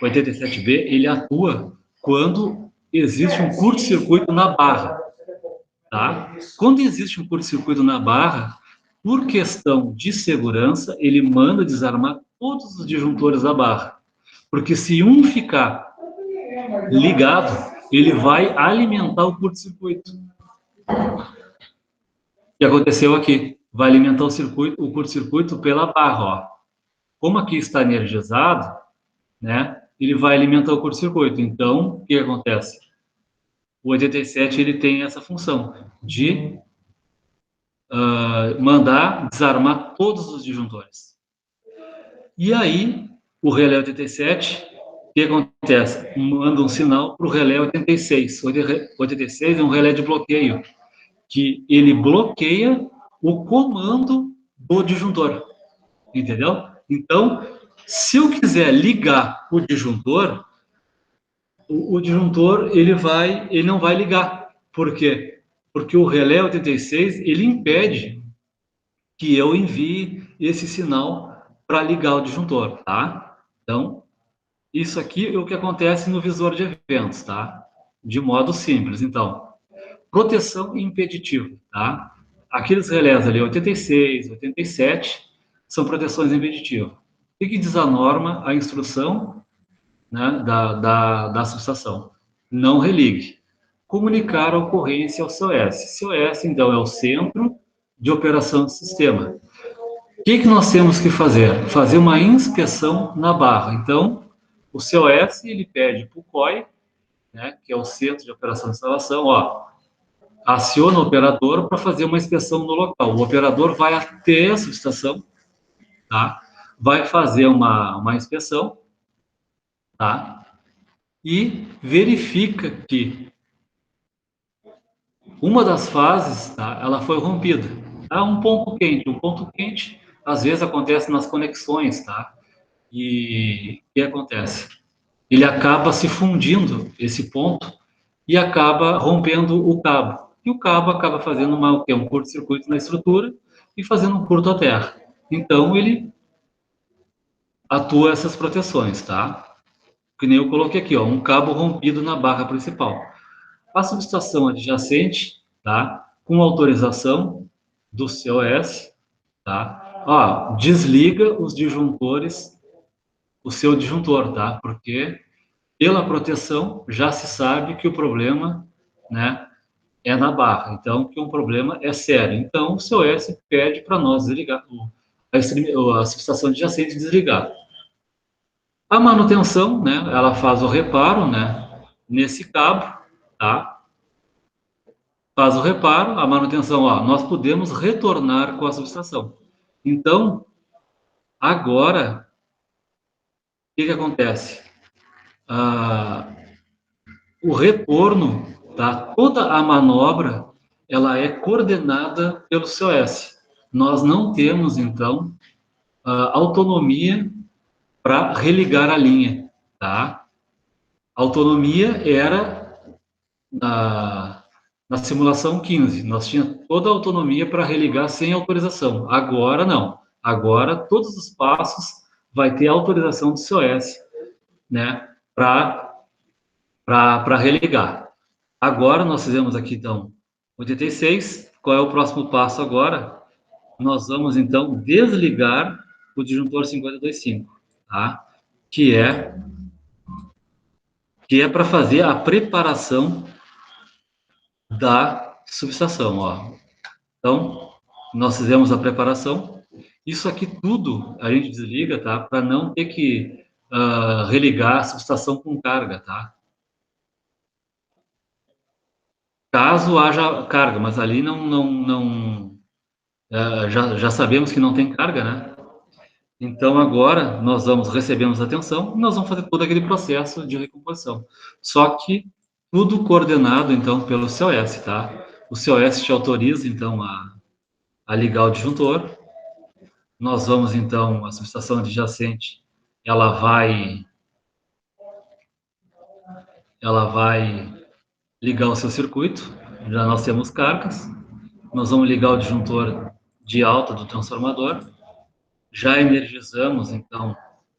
87B, ele atua quando existe um curto-circuito na barra, tá? Quando existe um curto-circuito na barra, por questão de segurança, ele manda desarmar todos os disjuntores da barra. Porque se um ficar ligado, ele vai alimentar o curto-circuito. O que aconteceu aqui? Vai alimentar o curto-circuito pela barra, ó. Como aqui está energizado, né? Ele vai alimentar o curto-circuito. Então, o que acontece? O 87 ele tem essa função de mandar desarmar todos os disjuntores. E aí, o relé 87, o que acontece? Manda um sinal para o relé 86. O 86 é um relé de bloqueio, que ele bloqueia o comando do disjuntor. Entendeu? Então, se eu quiser ligar o disjuntor, o disjuntor ele não vai ligar. Por quê? Porque o relé 86 ele impede que eu envie esse sinal para ligar o disjuntor, tá? Então, isso aqui é o que acontece no visor de eventos, tá? De modo simples. Então, proteção impeditiva, tá? Aqueles relés ali, 86, 87, são proteções impeditivas. O que diz a norma, a instrução, né, da subestação? Não religue. Comunicar a ocorrência ao COS. COS, então, é o Centro de Operação do Sistema. O que nós temos que fazer? Fazer uma inspeção na barra. Então, o COS, ele pede para o COI, né, que é o Centro de Operação de Instalação, ó, aciona o operador para fazer uma inspeção no local. O operador vai até a subestação, tá? Vai fazer uma inspeção, tá? E verifica que uma das fases, tá, ela foi rompida. Tá? Um ponto quente, às vezes acontece nas conexões, tá? E o que acontece? Ele acaba se fundindo, esse ponto, e acaba rompendo o cabo. E o cabo acaba fazendo um curto-circuito na estrutura, e fazendo um curto à terra. Então, ele atua essas proteções, tá? Que nem eu coloquei aqui, ó, um cabo rompido na barra principal. A subestação adjacente, tá? Com autorização do COS, tá? Ó, desliga os disjuntores, o seu disjuntor, tá? Porque pela proteção já se sabe que o problema, né, é na barra. Então, que um problema é sério. Então, o COS pede para nós desligar a subestação adjacente desligar. A manutenção, né, ela faz o reparo, né, nesse cabo, tá? Faz o reparo, a manutenção, ó, nós podemos retornar com a subestação. Então, agora, o que acontece? O retorno, tá? Toda a manobra, ela é coordenada pelo COS. Nós não temos, então, autonomia para religar a linha, tá? Autonomia era na simulação 15, nós tínhamos toda a autonomia para religar sem autorização. Agora não. Agora todos os passos vai ter autorização do COS, né, para religar. Agora nós fizemos aqui então 86. Qual é o próximo passo agora? Nós vamos então desligar o disjuntor 52.5, tá? Que é para fazer a preparação da subestação, ó. Então, nós fizemos a preparação. Isso aqui tudo a gente desliga, tá? Para não ter que religar a subestação com carga, tá? Caso haja carga, mas ali já sabemos que não tem carga, né? Então, agora, nós recebemos a tensão, nós vamos fazer todo aquele processo de recomposição. Só que tudo coordenado, então, pelo COS, tá? O COS te autoriza, então, a ligar o disjuntor. Nós vamos, então, a subestação adjacente, ela vai ligar o seu circuito, já nós temos cargas. Nós vamos ligar o disjuntor de alta do transformador. Já energizamos, então,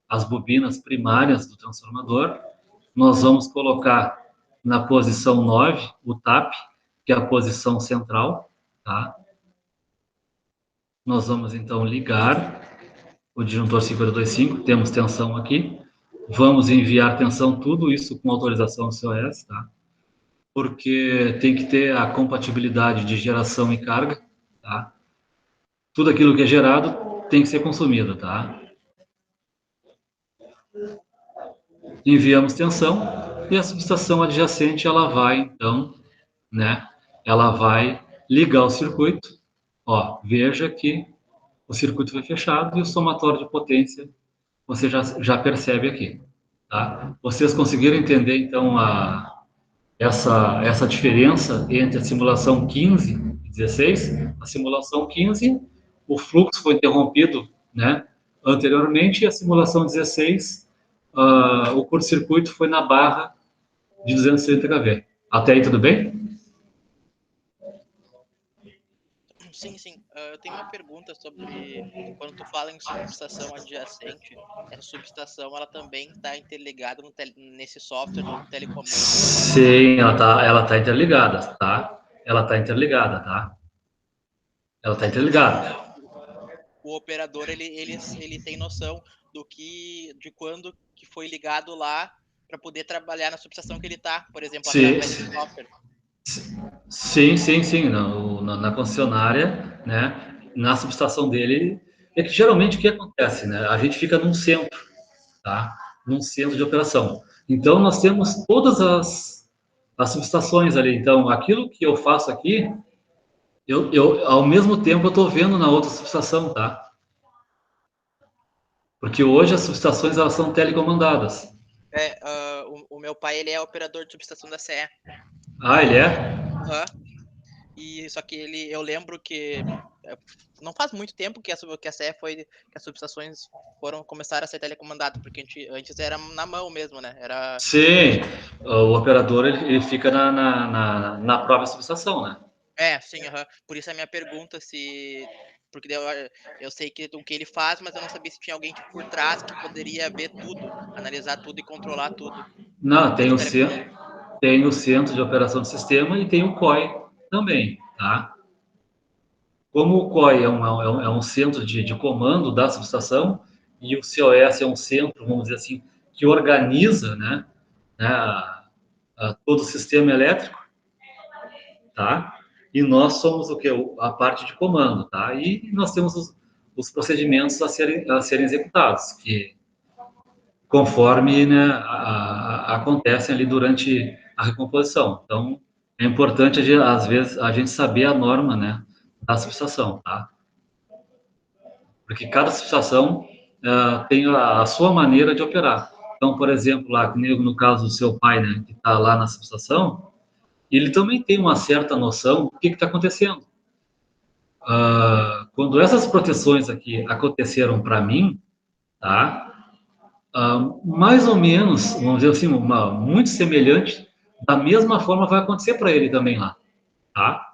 as bobinas primárias do transformador. Nós vamos colocar na posição 9 o TAP, que é a posição central, tá? Nós vamos, então, ligar o disjuntor 52.5, temos tensão aqui. Vamos enviar tensão, tudo isso com autorização do COS, tá? Porque tem que ter a compatibilidade de geração e carga, tá? Tudo aquilo que é gerado tem que ser consumido, tá? Enviamos tensão e a subestação adjacente, ela vai, então, né? Ela vai ligar o circuito. Ó, veja que o circuito foi fechado e o somatório de potência você já percebe aqui, tá? Vocês conseguiram entender, então, essa diferença entre a simulação 15 e 16? A simulação 15, o fluxo foi interrompido, né, anteriormente, e a simulação 16, o curto-circuito foi na barra de 230 kV. Até aí tudo bem? Sim, sim. Eu tenho uma pergunta sobre quando tu fala em subestação adjacente, essa subestação ela também está interligada nesse software do telecomando? Sim, ela tá interligada, tá? Ela tá interligada, tá? Ela tá interligada. O operador ele tem noção de quando que foi ligado lá para poder trabalhar na subestação que ele tá, por exemplo, através do software. Sim. Na concessionária, né? Na subestação dele, é que geralmente o que acontece, né? A gente fica num centro, tá? Num centro de operação. Então, nós temos todas as subestações ali. Então, aquilo que eu faço aqui, ao mesmo tempo, eu estou vendo na outra subestação, tá? Porque hoje as subestações, elas são telecomandadas. O meu pai, ele é operador de subestação da CE. Ah, ele é? E só que eu lembro que não faz muito tempo que as subestações começaram a ser telecomandadas, porque antes era na mão mesmo, né? Sim, o operador ele fica na própria subestação, né? Sim. Por isso a minha pergunta se Porque eu sei o que ele faz, mas eu não sabia se tinha alguém tipo, por trás que poderia ver tudo, analisar tudo e controlar tudo. Não, Por isso que eu estaria perguntando. tem o centro de operação do sistema e tem o COI também, tá? Como o COI é um centro de comando da subestação e o COS é um centro, vamos dizer assim, que organiza, né, todo o sistema elétrico, tá? E nós somos o que? A parte de comando, tá? E nós temos os procedimentos a serem executados, que conforme, né, acontecem ali durante a recomposição. Então, é importante, às vezes, a gente saber a norma, né, da subestação, tá? Porque cada subestação tem a sua maneira de operar. Então, por exemplo, lá, no caso do seu pai, né, que está lá na subestação, ele também tem uma certa noção do que está acontecendo. Quando essas proteções aqui aconteceram para mim, tá? Mais ou menos, vamos dizer assim, muito semelhante, da mesma forma vai acontecer para ele também lá, tá?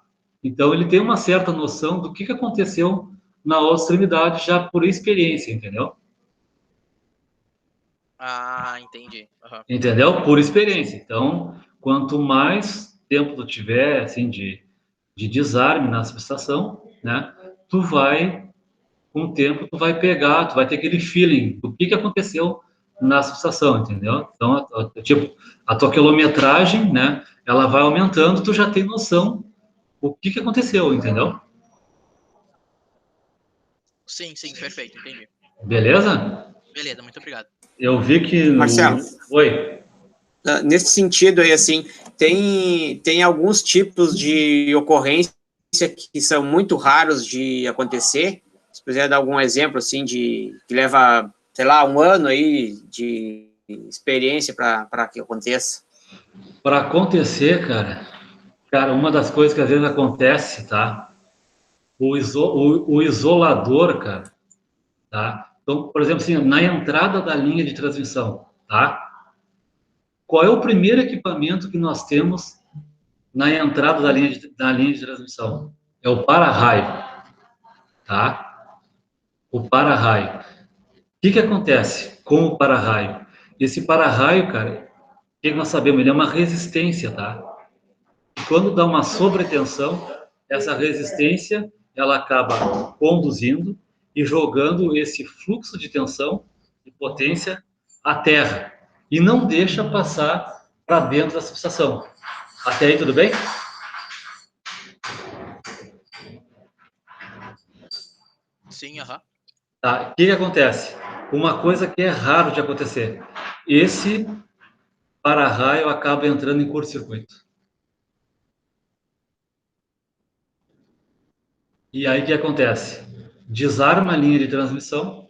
Então, ele tem uma certa noção do que aconteceu na outra extremidade já por experiência, entendeu? Ah, entendi. Uhum. Entendeu? Por experiência. Então, quanto mais tempo tu tiver, assim, de desarme na subestação, né, tu vai, com o tempo, tu vai pegar, tu vai ter aquele feeling do que aconteceu na subestação, entendeu? Então, tipo, a tua quilometragem, né, ela vai aumentando, tu já tem noção o que aconteceu, entendeu? Sim, perfeito, entendi. Beleza? Beleza, muito obrigado. Eu vi que... Marcelo. Oi. Nesse sentido aí, assim, tem alguns tipos de ocorrência que são muito raros de acontecer. Se puder dar algum exemplo, assim, que leva, sei lá, um ano aí de experiência para que aconteça. Para acontecer, cara, uma das coisas que às vezes acontece, tá? O isolador, cara, tá? Então, por exemplo, assim, na entrada da linha de transmissão, tá? Qual é o primeiro equipamento que nós temos na entrada da linha de transmissão? É o para-raio, tá? O para-raio. O que acontece com o para-raio? Esse para-raio, cara, o que nós sabemos? Ele é uma resistência, tá? Quando dá uma sobretensão, essa resistência ela acaba conduzindo e jogando esse fluxo de tensão e potência à terra e não deixa passar para dentro da subestação. Até aí tudo bem? Sim, aham. Tá. O que acontece? Uma coisa que é raro de acontecer. Esse para-raio acaba entrando em curto-circuito. E aí o que acontece? Desarma a linha de transmissão,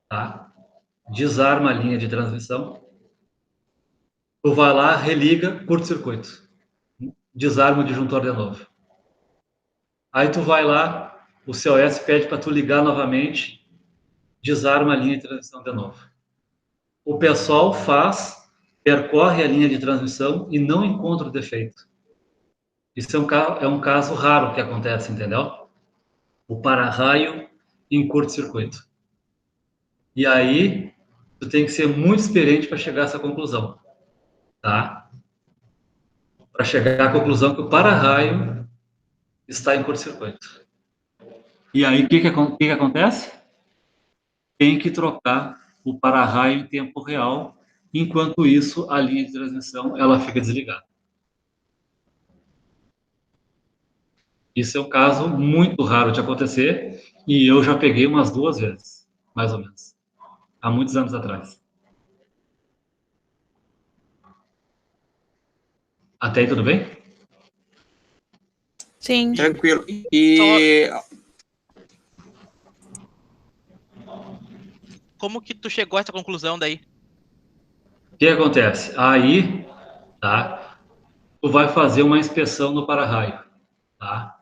tá? Desarma a linha de transmissão. Tu vai lá, religa, curto-circuito. Desarma o disjuntor de novo. Aí tu vai lá, o COS pede para tu ligar novamente, desarma a linha de transmissão de novo. O pessoal percorre a linha de transmissão e não encontra o defeito. Isso é um caso raro que acontece, entendeu? O para-raio em curto-circuito. E aí, tu tem que ser muito experiente para chegar a essa conclusão, tá? Para chegar à conclusão que o para-raio está em curto-circuito. E aí, o que acontece? Tem que trocar o para-raio em tempo real, enquanto isso, a linha de transmissão ela fica desligada. Isso é um caso muito raro de acontecer e eu já peguei umas 2 vezes, mais ou menos, há muitos anos atrás. Até aí tudo bem? Sim. Tranquilo. E Como que tu chegou a essa conclusão daí? O que acontece? Aí, tá? Tu vai fazer uma inspeção no para-raio, tá?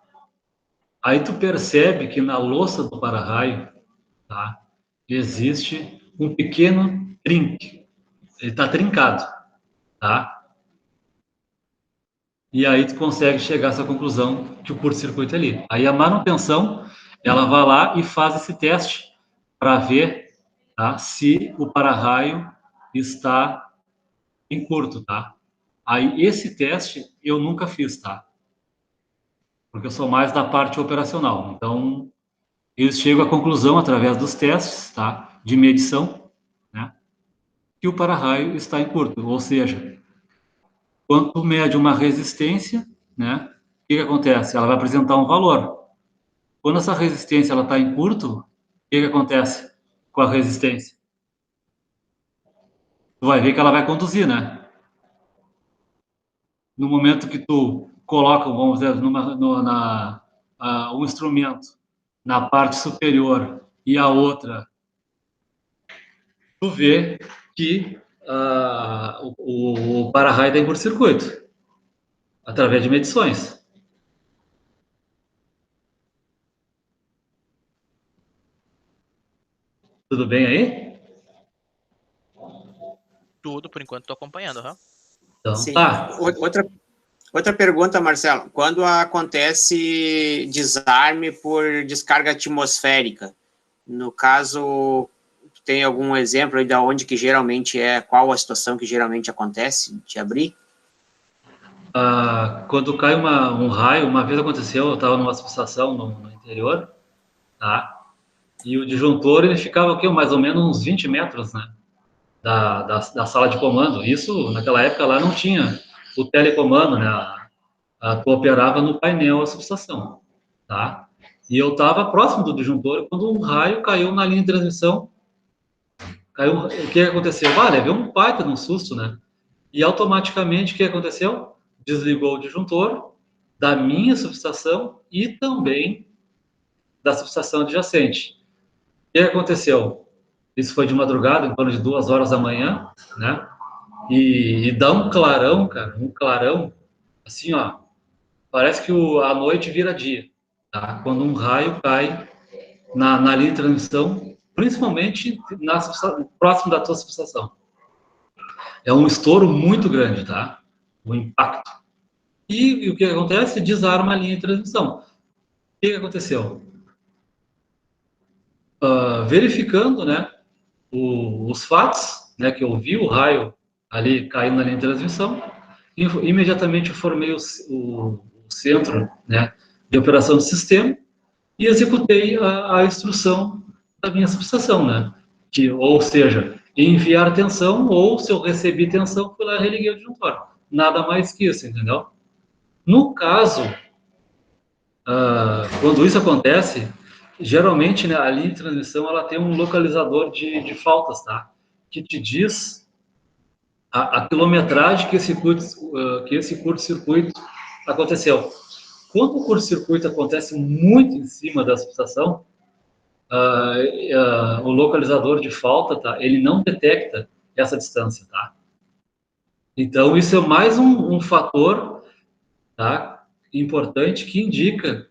Aí tu percebe que na louça do para-raio, tá? Existe um pequeno trinque. Ele está trincado, tá? E aí tu consegue chegar a essa conclusão que o curto-circuito é ali. Aí a manutenção ela vai lá e faz esse teste para ver, tá, se o para-raio está em curto, tá? Aí, esse teste eu nunca fiz, tá? Porque eu sou mais da parte operacional. Então, eu chego à conclusão, através dos testes, tá, de medição, né, que o para-raio está em curto. Ou seja, quando mede uma resistência, né, o que acontece? Ela vai apresentar um valor. Quando essa resistência está em curto, o que acontece com a resistência? Tu vai ver que ela vai conduzir, né? No momento que tu coloca, vamos dizer, um instrumento na parte superior e a outra, tu vê que o para-raio está em curto-circuito, através de medições. Tudo bem aí? Tudo, por enquanto, tô acompanhando, aham. Então, Sim. tá. Outra pergunta, Marcelo. Quando acontece desarme por descarga atmosférica, no caso, tem algum exemplo aí de onde que geralmente qual a situação que geralmente acontece de abrir? Quando cai um raio, uma vez aconteceu, eu estava numa subestação no interior, tá? E o disjuntor, ele ficava aqui, mais ou menos uns 20 metros, né, da sala de comando. Isso, naquela época, lá não tinha o telecomando, né? Tu operava no painel a subestação, tá? E eu estava próximo do disjuntor quando um raio caiu na linha de transmissão. O que aconteceu? Levei um baita de um susto, né? E automaticamente, o que aconteceu? Desligou o disjuntor da minha subestação e também da subestação adjacente. O que aconteceu? Isso foi de madrugada, em torno de 2 horas da manhã, né? E dá um clarão, cara, um clarão, assim, ó, parece que a noite vira dia, tá? Quando um raio cai na linha de transmissão, principalmente próximo da tua subestação. É um estouro muito grande, tá? O impacto. E o que acontece? Desarma a linha de transmissão. O que aconteceu? Verificando, né, os fatos, né, que eu vi o raio ali caindo na linha de transmissão, imediatamente eu formei o centro, né, de operação do sistema e executei a instrução da minha subestação, né, ou seja, enviar tensão, ou se eu recebi tensão, fui lá e religuei o disjuntor. Nada mais que isso, entendeu? No caso, quando isso acontece, geralmente, né, a linha de transmissão ela tem um localizador de faltas, tá? Que te diz a quilometragem que esse curto-circuito aconteceu. Quando o curto-circuito acontece muito em cima da subestação, o localizador de falta, tá? Ele não detecta essa distância, tá? Então, isso é mais um fator, tá, importante que indica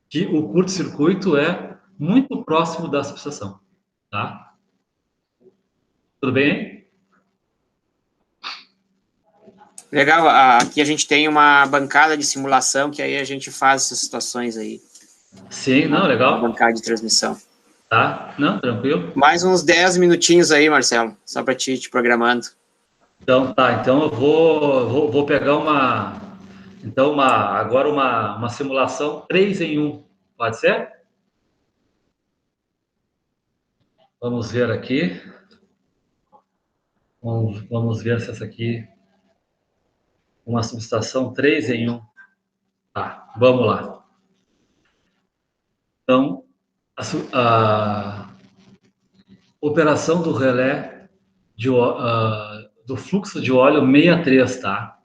que o curto-circuito é muito próximo da subestação, tá? Tudo bem? Legal, aqui a gente tem uma bancada de simulação que aí a gente faz essas situações aí. Sim, não, legal. Uma bancada de transmissão. Tá, não, tranquilo. Mais uns 10 minutinhos aí, Marcelo, só para te programando. Então, tá, então eu vou pegar agora uma simulação 3 em 1, pode ser? Vamos ver aqui. Vamos ver se essa aqui uma subestação 3 em 1. Tá, vamos lá. Então, a operação do relé do fluxo de óleo 63, tá?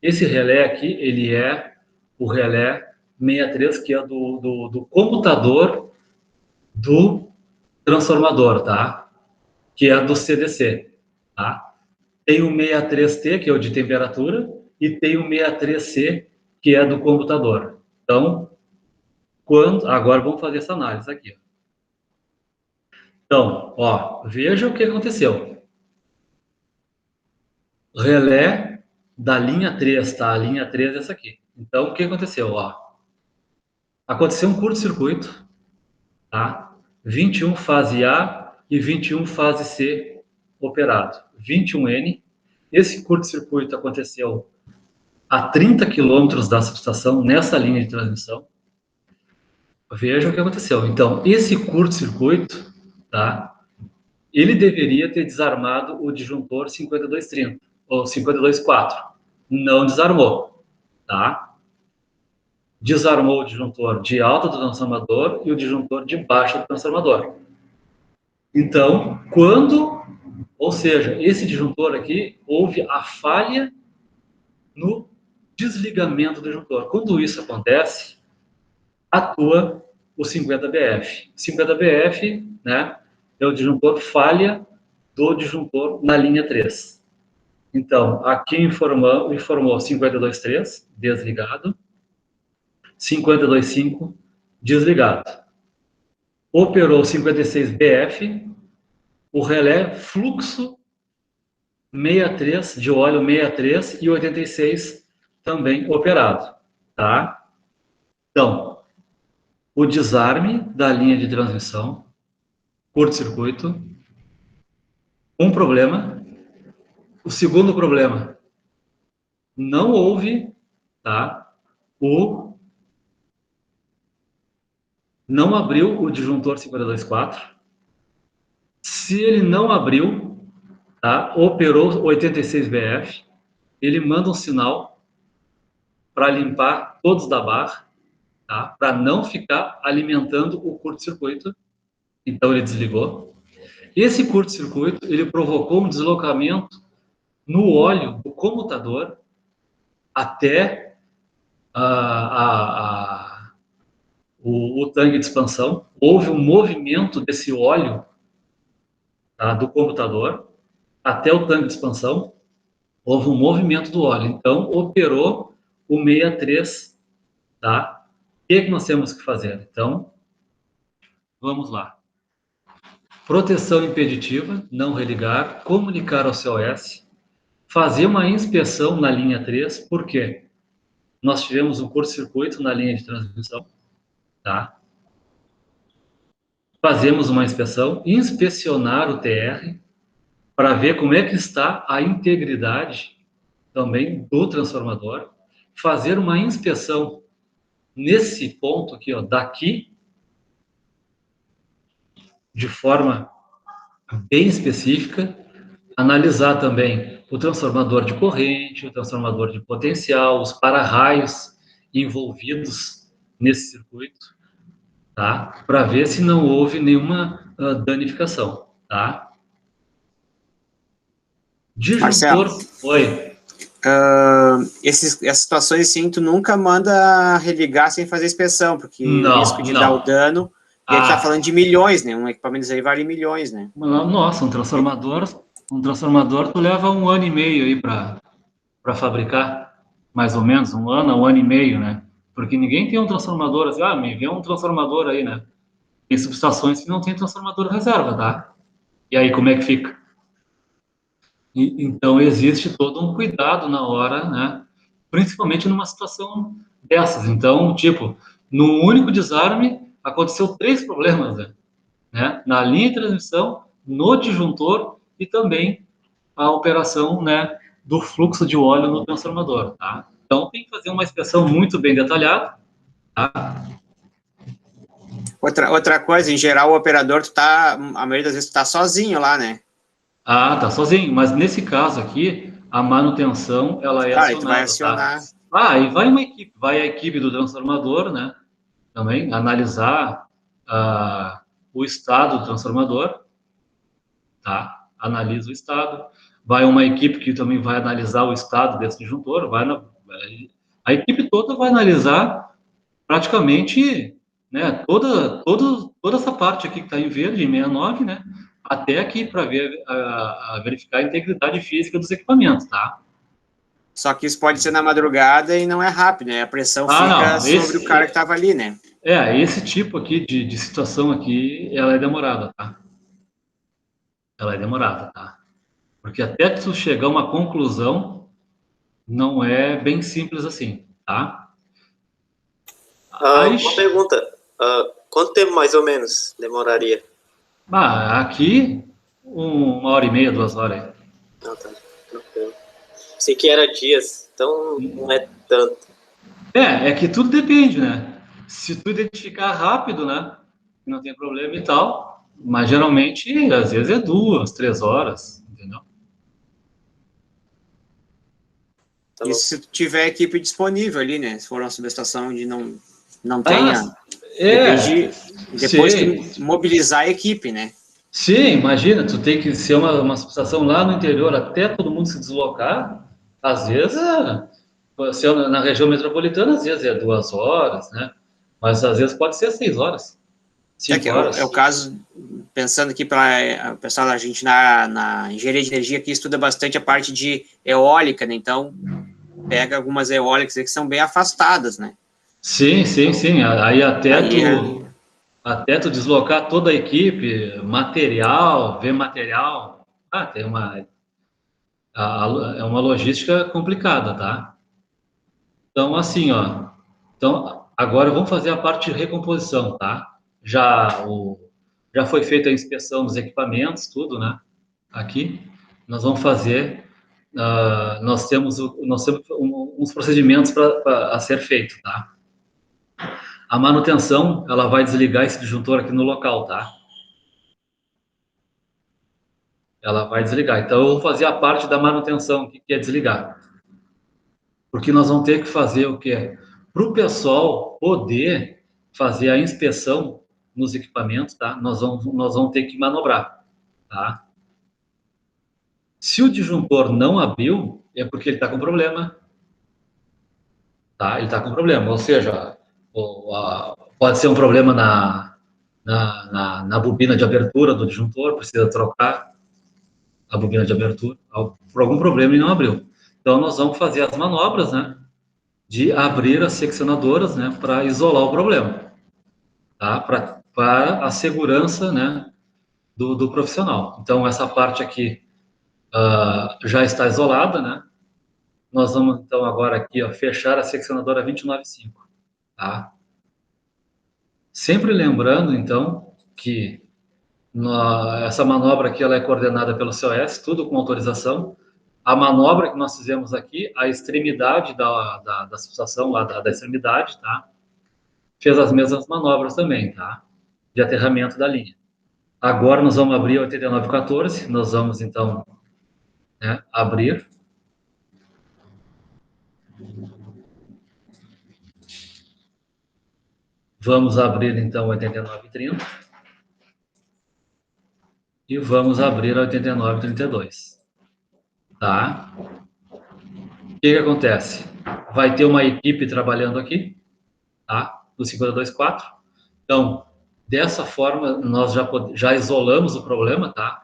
Esse relé aqui, ele é o relé 63, que é do computador do transformador, tá? Que é do CDC, tá? Tem o 63T, que é o de temperatura, e tem o 63C, que é do computador. Então, agora vamos fazer essa análise aqui. Então, ó, veja o que aconteceu. Relé da linha 3, tá? A linha 3 é essa aqui. Então, o que aconteceu? Ó, aconteceu um curto-circuito, tá? 21 fase A e 21 fase C operado. 21N. Esse curto-circuito aconteceu a 30 quilômetros da subestação, nessa linha de transmissão. Veja o que aconteceu. Então, esse curto-circuito, tá? Ele deveria ter desarmado o disjuntor 5230, ou 524. Não desarmou, tá? Desarmou o disjuntor de alta do transformador e o disjuntor de baixa do transformador. Então, ou seja, esse disjuntor aqui, houve a falha no desligamento do disjuntor. Quando isso acontece, atua o 50BF. 50BF, né, é o disjuntor falha do disjuntor na linha 3. Então, aqui informou 52.3, desligado, 52.5, desligado. Operou 56BF, o relé fluxo 63, de óleo 63 e 86 também operado, tá? Então, o desarme da linha de transmissão, curto-circuito, um problema. O segundo problema, não houve, tá? Não abriu o disjuntor 52.4. Se ele não abriu, tá? Operou 86BF, ele manda um sinal para limpar todos da barra, tá? Para não ficar alimentando o curto-circuito. Então ele desligou. Esse curto-circuito, ele provocou um deslocamento no óleo do comutador até o tanque de expansão. Houve um movimento desse óleo, tá, do computador até o tanque de expansão. Houve um movimento do óleo. Então, operou o 63, tá? O que nós temos que fazer? Então, vamos lá. Proteção impeditiva, não religar, comunicar ao COS, fazer uma inspeção na linha 3, por quê? Nós tivemos um curto-circuito na linha de transmissão, tá? Fazemos uma inspeção, inspecionar o TR, para ver como é que está a integridade também do transformador, fazer uma inspeção nesse ponto aqui, ó, daqui, de forma bem específica, analisar também o transformador de corrente, o transformador de potencial, os para-raios envolvidos nesse circuito, tá? Para ver se não houve nenhuma danificação, tá? Marcelo, oi. Essas situações assim, tu nunca manda religar sem fazer inspeção, porque o risco de dar o dano, e a gente tá falando de milhões, né? Um equipamento aí vale milhões, né? Nossa, um transformador tu leva 1 ano e meio aí para fabricar, mais ou menos, 1 ano, 1 ano e meio, né? Porque ninguém tem um transformador assim, me vê um transformador aí, né? Tem subestações que não tem transformador reserva, tá? E aí, como é que fica? Então, existe todo um cuidado na hora, né? Principalmente numa situação dessas. Então, tipo, num único desarme, aconteceu 3 problemas, né? Na linha de transmissão, no disjuntor e também a operação, né, do fluxo de óleo no transformador, tá? Então, tem que fazer uma inspeção muito bem detalhada, tá? Outra coisa, em geral, o operador, a maioria das vezes, tu tá sozinho lá, né? Tá sozinho, mas nesse caso aqui, a manutenção, ela é acionada, vai acionar. Tá? E vai uma equipe, vai a equipe do transformador, né, também, analisar o estado do transformador, tá? Analisa o estado. Vai uma equipe que também vai analisar o estado desse disjuntor, a equipe toda vai analisar praticamente, né, toda essa parte aqui que está em verde, em 69, né, até aqui para verificar a integridade física dos equipamentos, tá? Só que isso pode ser na madrugada e não é rápido, né? A pressão fica sobre o cara que estava ali, né? Esse tipo aqui de situação aqui, ela é demorada, tá? Ela é demorada, tá? Porque até tu chegar a uma conclusão, não é bem simples assim, tá? Uma pergunta. Quanto tempo mais ou menos demoraria? Aqui, 1h30, 2 horas. Ah, tá. Tranquilo. Sei que era dias, então não é tanto. É que tudo depende, né? Se tu identificar rápido, né? Não tem problema e tal. Mas geralmente, às vezes é 2, 3 horas, entendeu? Tá E bom. se tu tiver equipe disponível ali, né? Se for uma subestação onde não tenha... Depende depois sim. que mobilizar a equipe, né? Sim, imagina, tu tem que ser uma subestação lá no interior até todo mundo se deslocar. Às vezes, se é na região metropolitana, às vezes é 2 horas, né? Mas às vezes pode ser 6 horas, 5 horas. É o caso, pensando aqui para o pessoal da gente na engenharia de energia, que estuda bastante a parte de eólica, né? Então, pega algumas eólicas que são bem afastadas, né? Sim. Aí Aí até tu deslocar toda a equipe, material, ver material, é uma logística complicada, tá? Então, assim, ó, então, agora vamos fazer a parte de recomposição, tá? Já foi feita a inspeção dos equipamentos, tudo, né? Aqui, nós vamos fazer, nós temos uns procedimentos a ser feito, tá? A manutenção, ela vai desligar esse disjuntor aqui no local, tá? Ela vai desligar. Então, eu vou fazer a parte da manutenção, que é desligar. Porque nós vamos ter que fazer o quê? Para o pessoal poder fazer a inspeção nos equipamentos, tá? Nós vamos ter que manobrar, tá? Se o disjuntor não abriu, é porque ele está com problema, tá? Ele está com problema, ou seja, pode ser um problema na bobina de abertura do disjuntor, precisa trocar a bobina de abertura, por algum problema e não abriu. Então, nós vamos fazer as manobras, né? De abrir as seccionadoras, né? Para isolar o problema, tá? Para a segurança, né? Do profissional. Então, essa parte aqui já está isolada, né? Nós vamos, então, agora aqui, ó, fechar a seccionadora 295, tá? Sempre lembrando, então, que essa manobra aqui ela é coordenada pelo COS, tudo com autorização. A manobra que nós fizemos aqui, a extremidade da subestação, lá da extremidade, tá? Fez as mesmas manobras também, tá? De aterramento da linha. Agora nós vamos abrir a 8914, nós vamos, então, né, abrir. Vamos abrir, então, 8930. E vamos abrir a 8932. Tá? O que acontece? Vai ter uma equipe trabalhando aqui, tá? Do 5024. Então, dessa forma, nós já isolamos o problema, tá?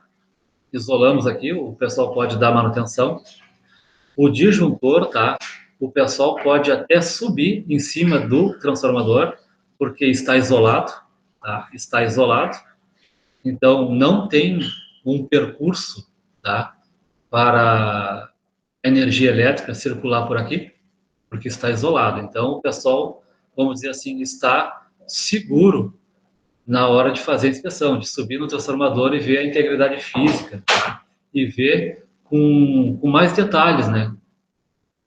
Isolamos aqui, o pessoal pode dar manutenção. O disjuntor, tá? O pessoal pode até subir em cima do transformador, porque está isolado, tá? Está isolado. Então, não tem um percurso, tá? Para a energia elétrica circular por aqui, porque está isolado. Então, o pessoal, vamos dizer assim, está seguro na hora de fazer a inspeção, de subir no transformador e ver a integridade física, tá? E ver com mais detalhes, né?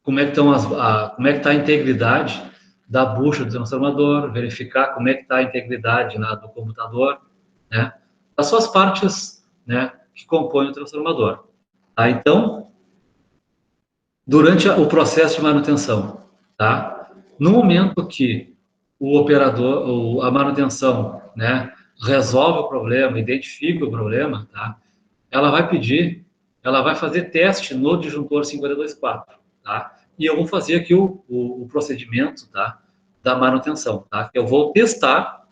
Como é que está a integridade da bucha do transformador, verificar como é que está a integridade do computador, né? As suas partes, né, que compõem o transformador. Tá? Então, durante o processo de manutenção, tá? No momento que o operador, a manutenção, né, resolve o problema, identifica o problema, tá? Ela vai fazer teste no disjuntor 5024, tá? E eu vou fazer aqui o procedimento, tá? Da manutenção, tá? Eu vou testar,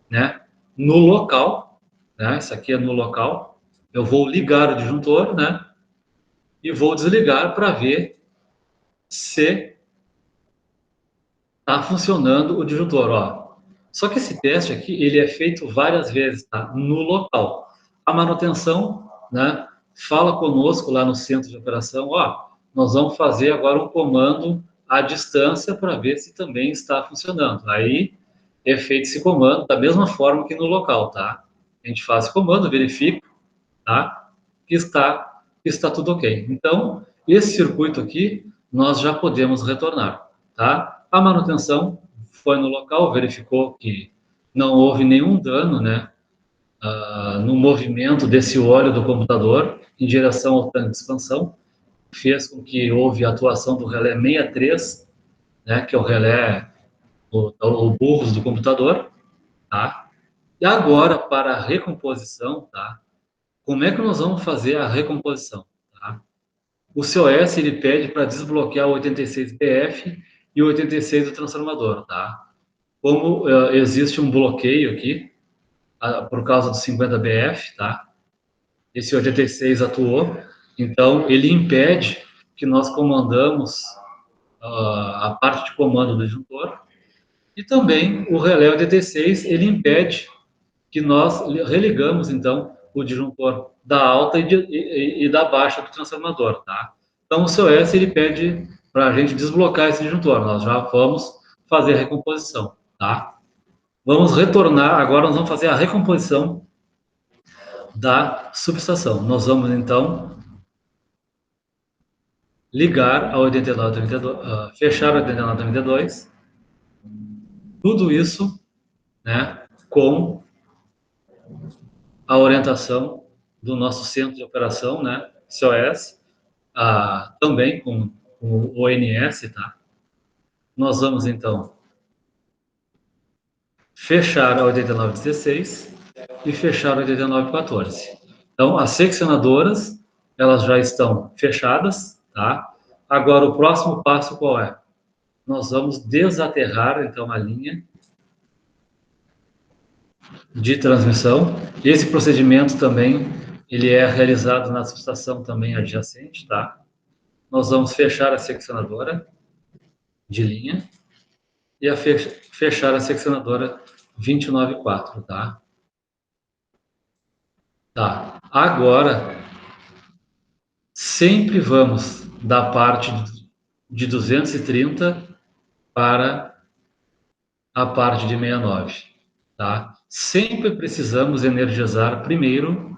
né? No local, né? Isso aqui é no local. Eu vou ligar o disjuntor, né? E vou desligar para ver se está funcionando o disjuntor, ó. Só que esse teste aqui, ele é feito várias vezes, tá? No local. A manutenção, né? Fala conosco lá no centro de operação, ó, nós vamos fazer agora um comando à distância para ver se também está funcionando. Aí é feito esse comando da mesma forma que no local, tá? A gente faz esse comando, verifica, tá? Que está tudo ok. Então, esse circuito aqui, nós já podemos retornar, tá? A manutenção foi no local, verificou que não houve nenhum dano, né? No movimento desse óleo do computador em direção ao tanque de expansão, fez com que houve a atuação do relé 63, né? Que é o relé, o burros do computador, tá? E agora, para a recomposição, tá? Como é que nós vamos fazer a recomposição? Tá? O COS ele pede para desbloquear o 86BF e o 86 do transformador, tá? Como existe um bloqueio aqui, por causa do 50BF, tá? Esse 86 atuou, então ele impede que nós comandamos a parte de comando do disjuntor, e também o relé 86 ele impede que nós religamos, então, o disjuntor da alta e da baixa do transformador, tá? Então, o COS, ele pede para a gente desbloquear esse disjuntor. Nós já vamos fazer a recomposição, tá? Vamos retornar, agora nós vamos fazer a recomposição da subestação. Nós vamos, então, ligar a 8932, fechar a 8932, tudo isso, né, com a orientação do nosso centro de operação, né, COS, também com o ONS, tá? Nós vamos, então, fechar a 8916 e fechar a 8914. Então, as seccionadoras, elas já estão fechadas, tá? Agora, o próximo passo qual é? Nós vamos desaterrar, então, a linha de transmissão. Esse procedimento também, ele é realizado na subestação também adjacente, tá? Nós vamos fechar a seccionadora de linha e fechar a seccionadora 294, tá? Tá. Agora, sempre vamos da parte de 230 para a parte de 69, tá? Sempre precisamos energizar primeiro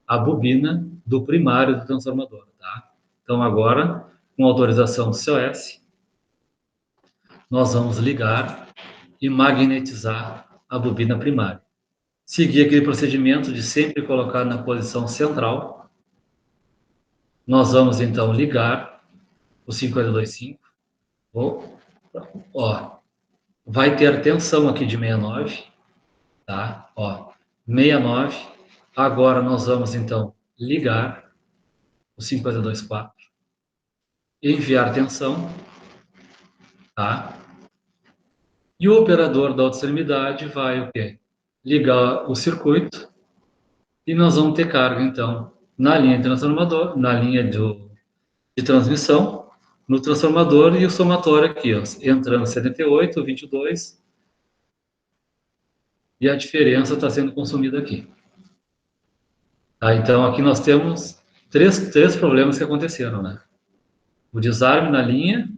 a bobina do primário do transformador, tá? Então, agora, com autorização do COS, nós vamos ligar e magnetizar a bobina primária. Seguir aquele procedimento de sempre colocar na posição central. Nós vamos, então, ligar o 525. Ó, vai ter tensão aqui de 69, tá? Ó, 69. Agora nós vamos, então, ligar o 524. Enviar tensão, tá? E o operador da outra extremidade vai o quê? Ligar o circuito e nós vamos ter carga, então, na linha de transformador, na linha de transmissão, no transformador e o somatório aqui, ó, entrando 78, 22, e a diferença está sendo consumida aqui. Tá, então, aqui nós temos três problemas que aconteceram, né? O desarme na linha,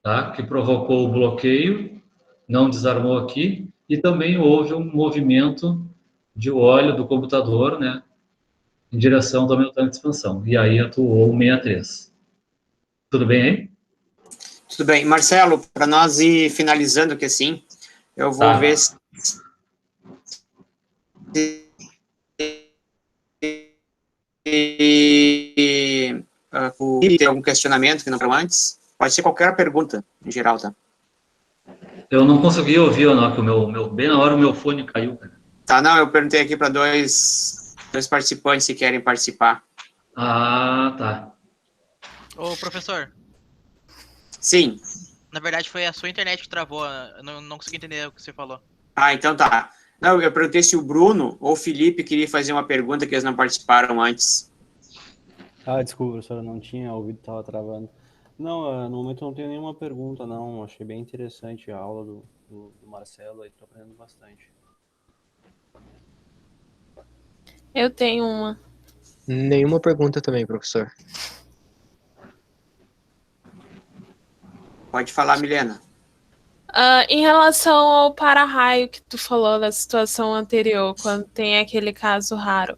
tá, que provocou o bloqueio, não desarmou aqui, e também houve um movimento de óleo do computador, né, em direção do meu tanque de expansão. E aí atuou o 63. Tudo bem aí? Tudo bem. Marcelo, para nós ir finalizando aqui assim, eu vou ver se tem algum questionamento que não falou antes. Pode ser qualquer pergunta, em geral, tá? Eu não consegui ouvir, não, que bem na hora o meu fone caiu, cara. Tá, não, eu perguntei aqui para dois participantes se querem participar. Ah, tá. Ô, professor. Sim. Na verdade, foi a sua internet que travou. Eu não consegui entender o que você falou. Ah, então tá. Não, eu perguntei se o Bruno ou o Felipe queria fazer uma pergunta que eles não participaram antes. Ah, desculpa, professor, eu não tinha ouvido, estava travando. Não, no momento eu não tenho nenhuma pergunta, não. Achei bem interessante a aula do Marcelo, estou aprendendo bastante. Eu tenho uma. Nenhuma pergunta também, professor. Pode falar, Milena. Em relação ao para-raio que tu falou da situação anterior, quando tem aquele caso raro,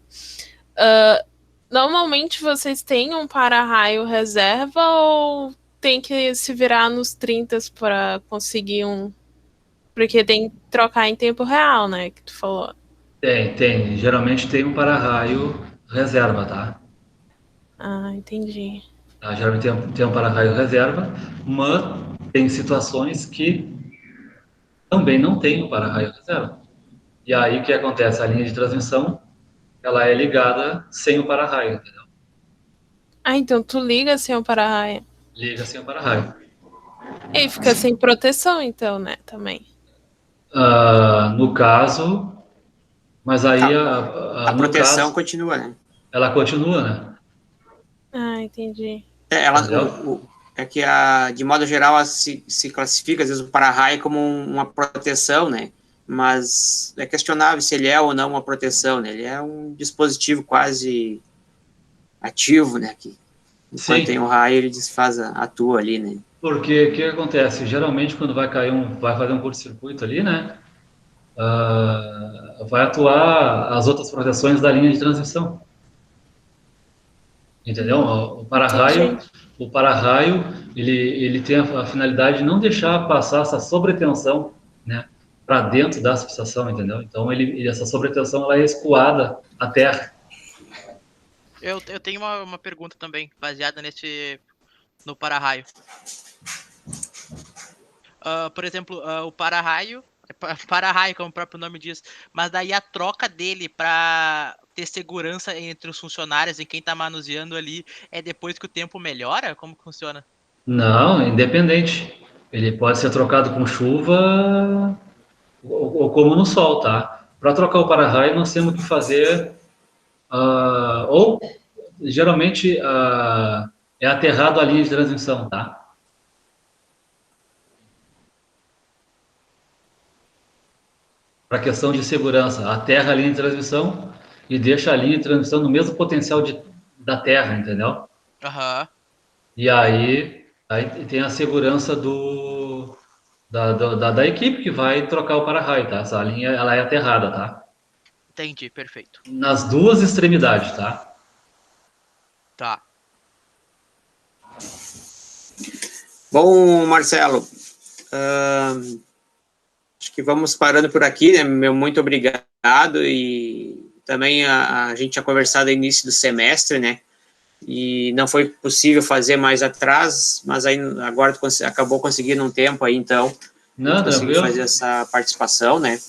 normalmente vocês têm um para-raio reserva ou tem que se virar nos 30 para conseguir um? Porque tem que trocar em tempo real, né? Que tu falou. Tem. Geralmente tem um para-raio reserva, tá? Ah, entendi. Geralmente tem um para-raio reserva, mas tem situações que também não tem um para-raio reserva. E aí o que acontece? A linha de transmissão, ela é ligada sem o para-raio, entendeu? Então tu liga sem o para-raio. Liga sem o para-raio. E fica sem proteção, então, né? Também. No caso, mas aí A no proteção caso, continua, né? ela continua, né? Entendi. Entendeu? É que, de modo geral, se classifica, às vezes, o para-raio como uma proteção, né? Mas é questionável se ele é ou não uma proteção, né? Ele é um dispositivo quase ativo, né? Que, enquanto tem o raio, ele atua ali, né? Porque o que acontece? Geralmente, quando vai fazer um curto-circuito ali, né? Vai atuar as outras proteções da linha de transmissão. Entendeu? O para-raio, ele tem a finalidade de não deixar passar essa sobretensão, né, para dentro da subestação, entendeu? Então, essa sobretensão ela é escoada à terra. Eu tenho uma pergunta também, baseada no para-raio. Por exemplo, o para-raio, como o próprio nome diz, mas daí a troca dele para ter segurança entre os funcionários e quem tá manuseando ali é depois que o tempo melhora? Como que funciona? Não, independente. Ele pode ser trocado com chuva ou como no sol, tá? Para trocar o para-raio, nós temos que fazer ou geralmente é aterrado a linha de transmissão, tá? Para questão de segurança, aterra a linha de transmissão e deixa a linha de transmissão no mesmo potencial da terra, entendeu? Aham. E aí tem a segurança da equipe que vai trocar o para-raio, tá? Essa linha ela é aterrada, tá? Entendi, perfeito. Nas duas extremidades, tá? Tá. Bom, Marcelo, acho que vamos parando por aqui, né? Meu muito obrigado, e também a gente tinha conversado no início do semestre, né? E não foi possível fazer mais atrás, mas aí agora tu acabou conseguindo um tempo aí, então, Não, conseguir fazer essa participação, né?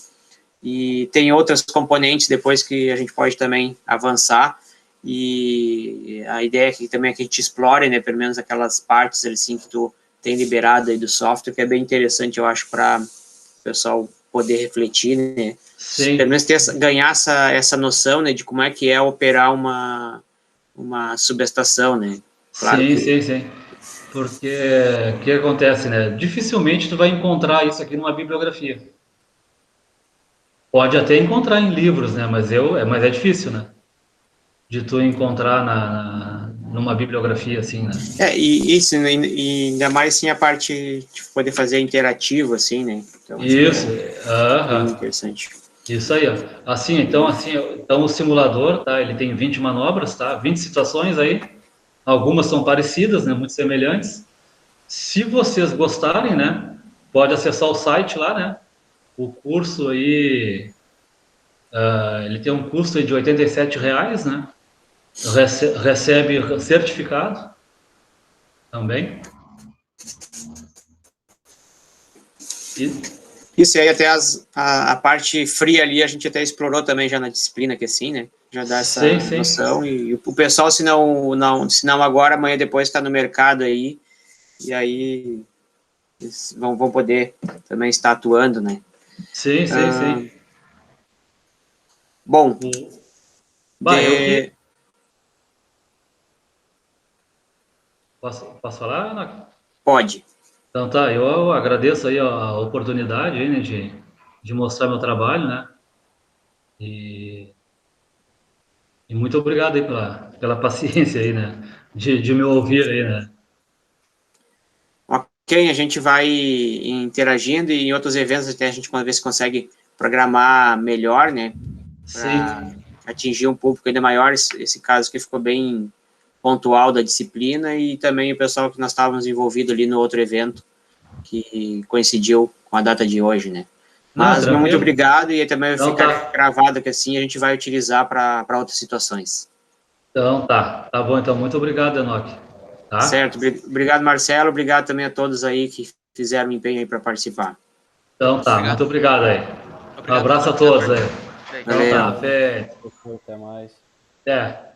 E tem outras componentes depois que a gente pode também avançar, e a ideia é que também que a gente explore, né, pelo menos aquelas partes assim que tu tem liberado aí do software, que é bem interessante, eu acho, para o pessoal poder refletir, né? Sim. Pelo menos ganhar essa noção, né, de como é que é operar uma subestação, né? Claro sim. Porque o que acontece, né? Dificilmente tu vai encontrar isso aqui numa bibliografia. Pode até encontrar em livros, né? Mas é difícil, né? De tu encontrar numa bibliografia assim, né? E isso, né? E ainda mais assim a parte de poder fazer interativo, assim, né? Então, isso, bem interessante. Isso aí, ó. Então o simulador, tá? Ele tem 20 manobras, tá? 20 situações aí. Algumas são parecidas, né? Muito semelhantes. Se vocês gostarem, né? Pode acessar o site lá, né? O curso aí, ele tem um custo aí de R$87, né? Recebe certificado também. Isso aí, até a parte fria ali, a gente até explorou também já na disciplina, que assim, né? Já dá essa noção. E o pessoal, se não agora, amanhã depois está no mercado aí, e aí eles vão poder também estar atuando, né? Sim. Bom, Posso falar, Ana? Pode. Então tá, eu agradeço aí a oportunidade aí, né, de mostrar meu trabalho, né? E muito obrigado aí pela paciência aí, né? De me ouvir aí, né? a gente vai interagindo e em outros eventos até a gente ver se consegue programar melhor, né? Para atingir um público ainda maior. Esse caso que ficou bem pontual da disciplina e também o pessoal que nós estávamos envolvidos ali no outro evento que coincidiu com a data de hoje, né? Mas muito obrigado e também vai ficar gravado que assim a gente vai utilizar para outras situações. Então tá bom, então muito obrigado, Enoque. Tá? Certo, obrigado Marcelo, obrigado também a todos aí que fizeram empenho aí para participar. Então tá, muito obrigado aí. Obrigado, Um abraço a todos aí. Valeu. Então tá, até Até mais. Até.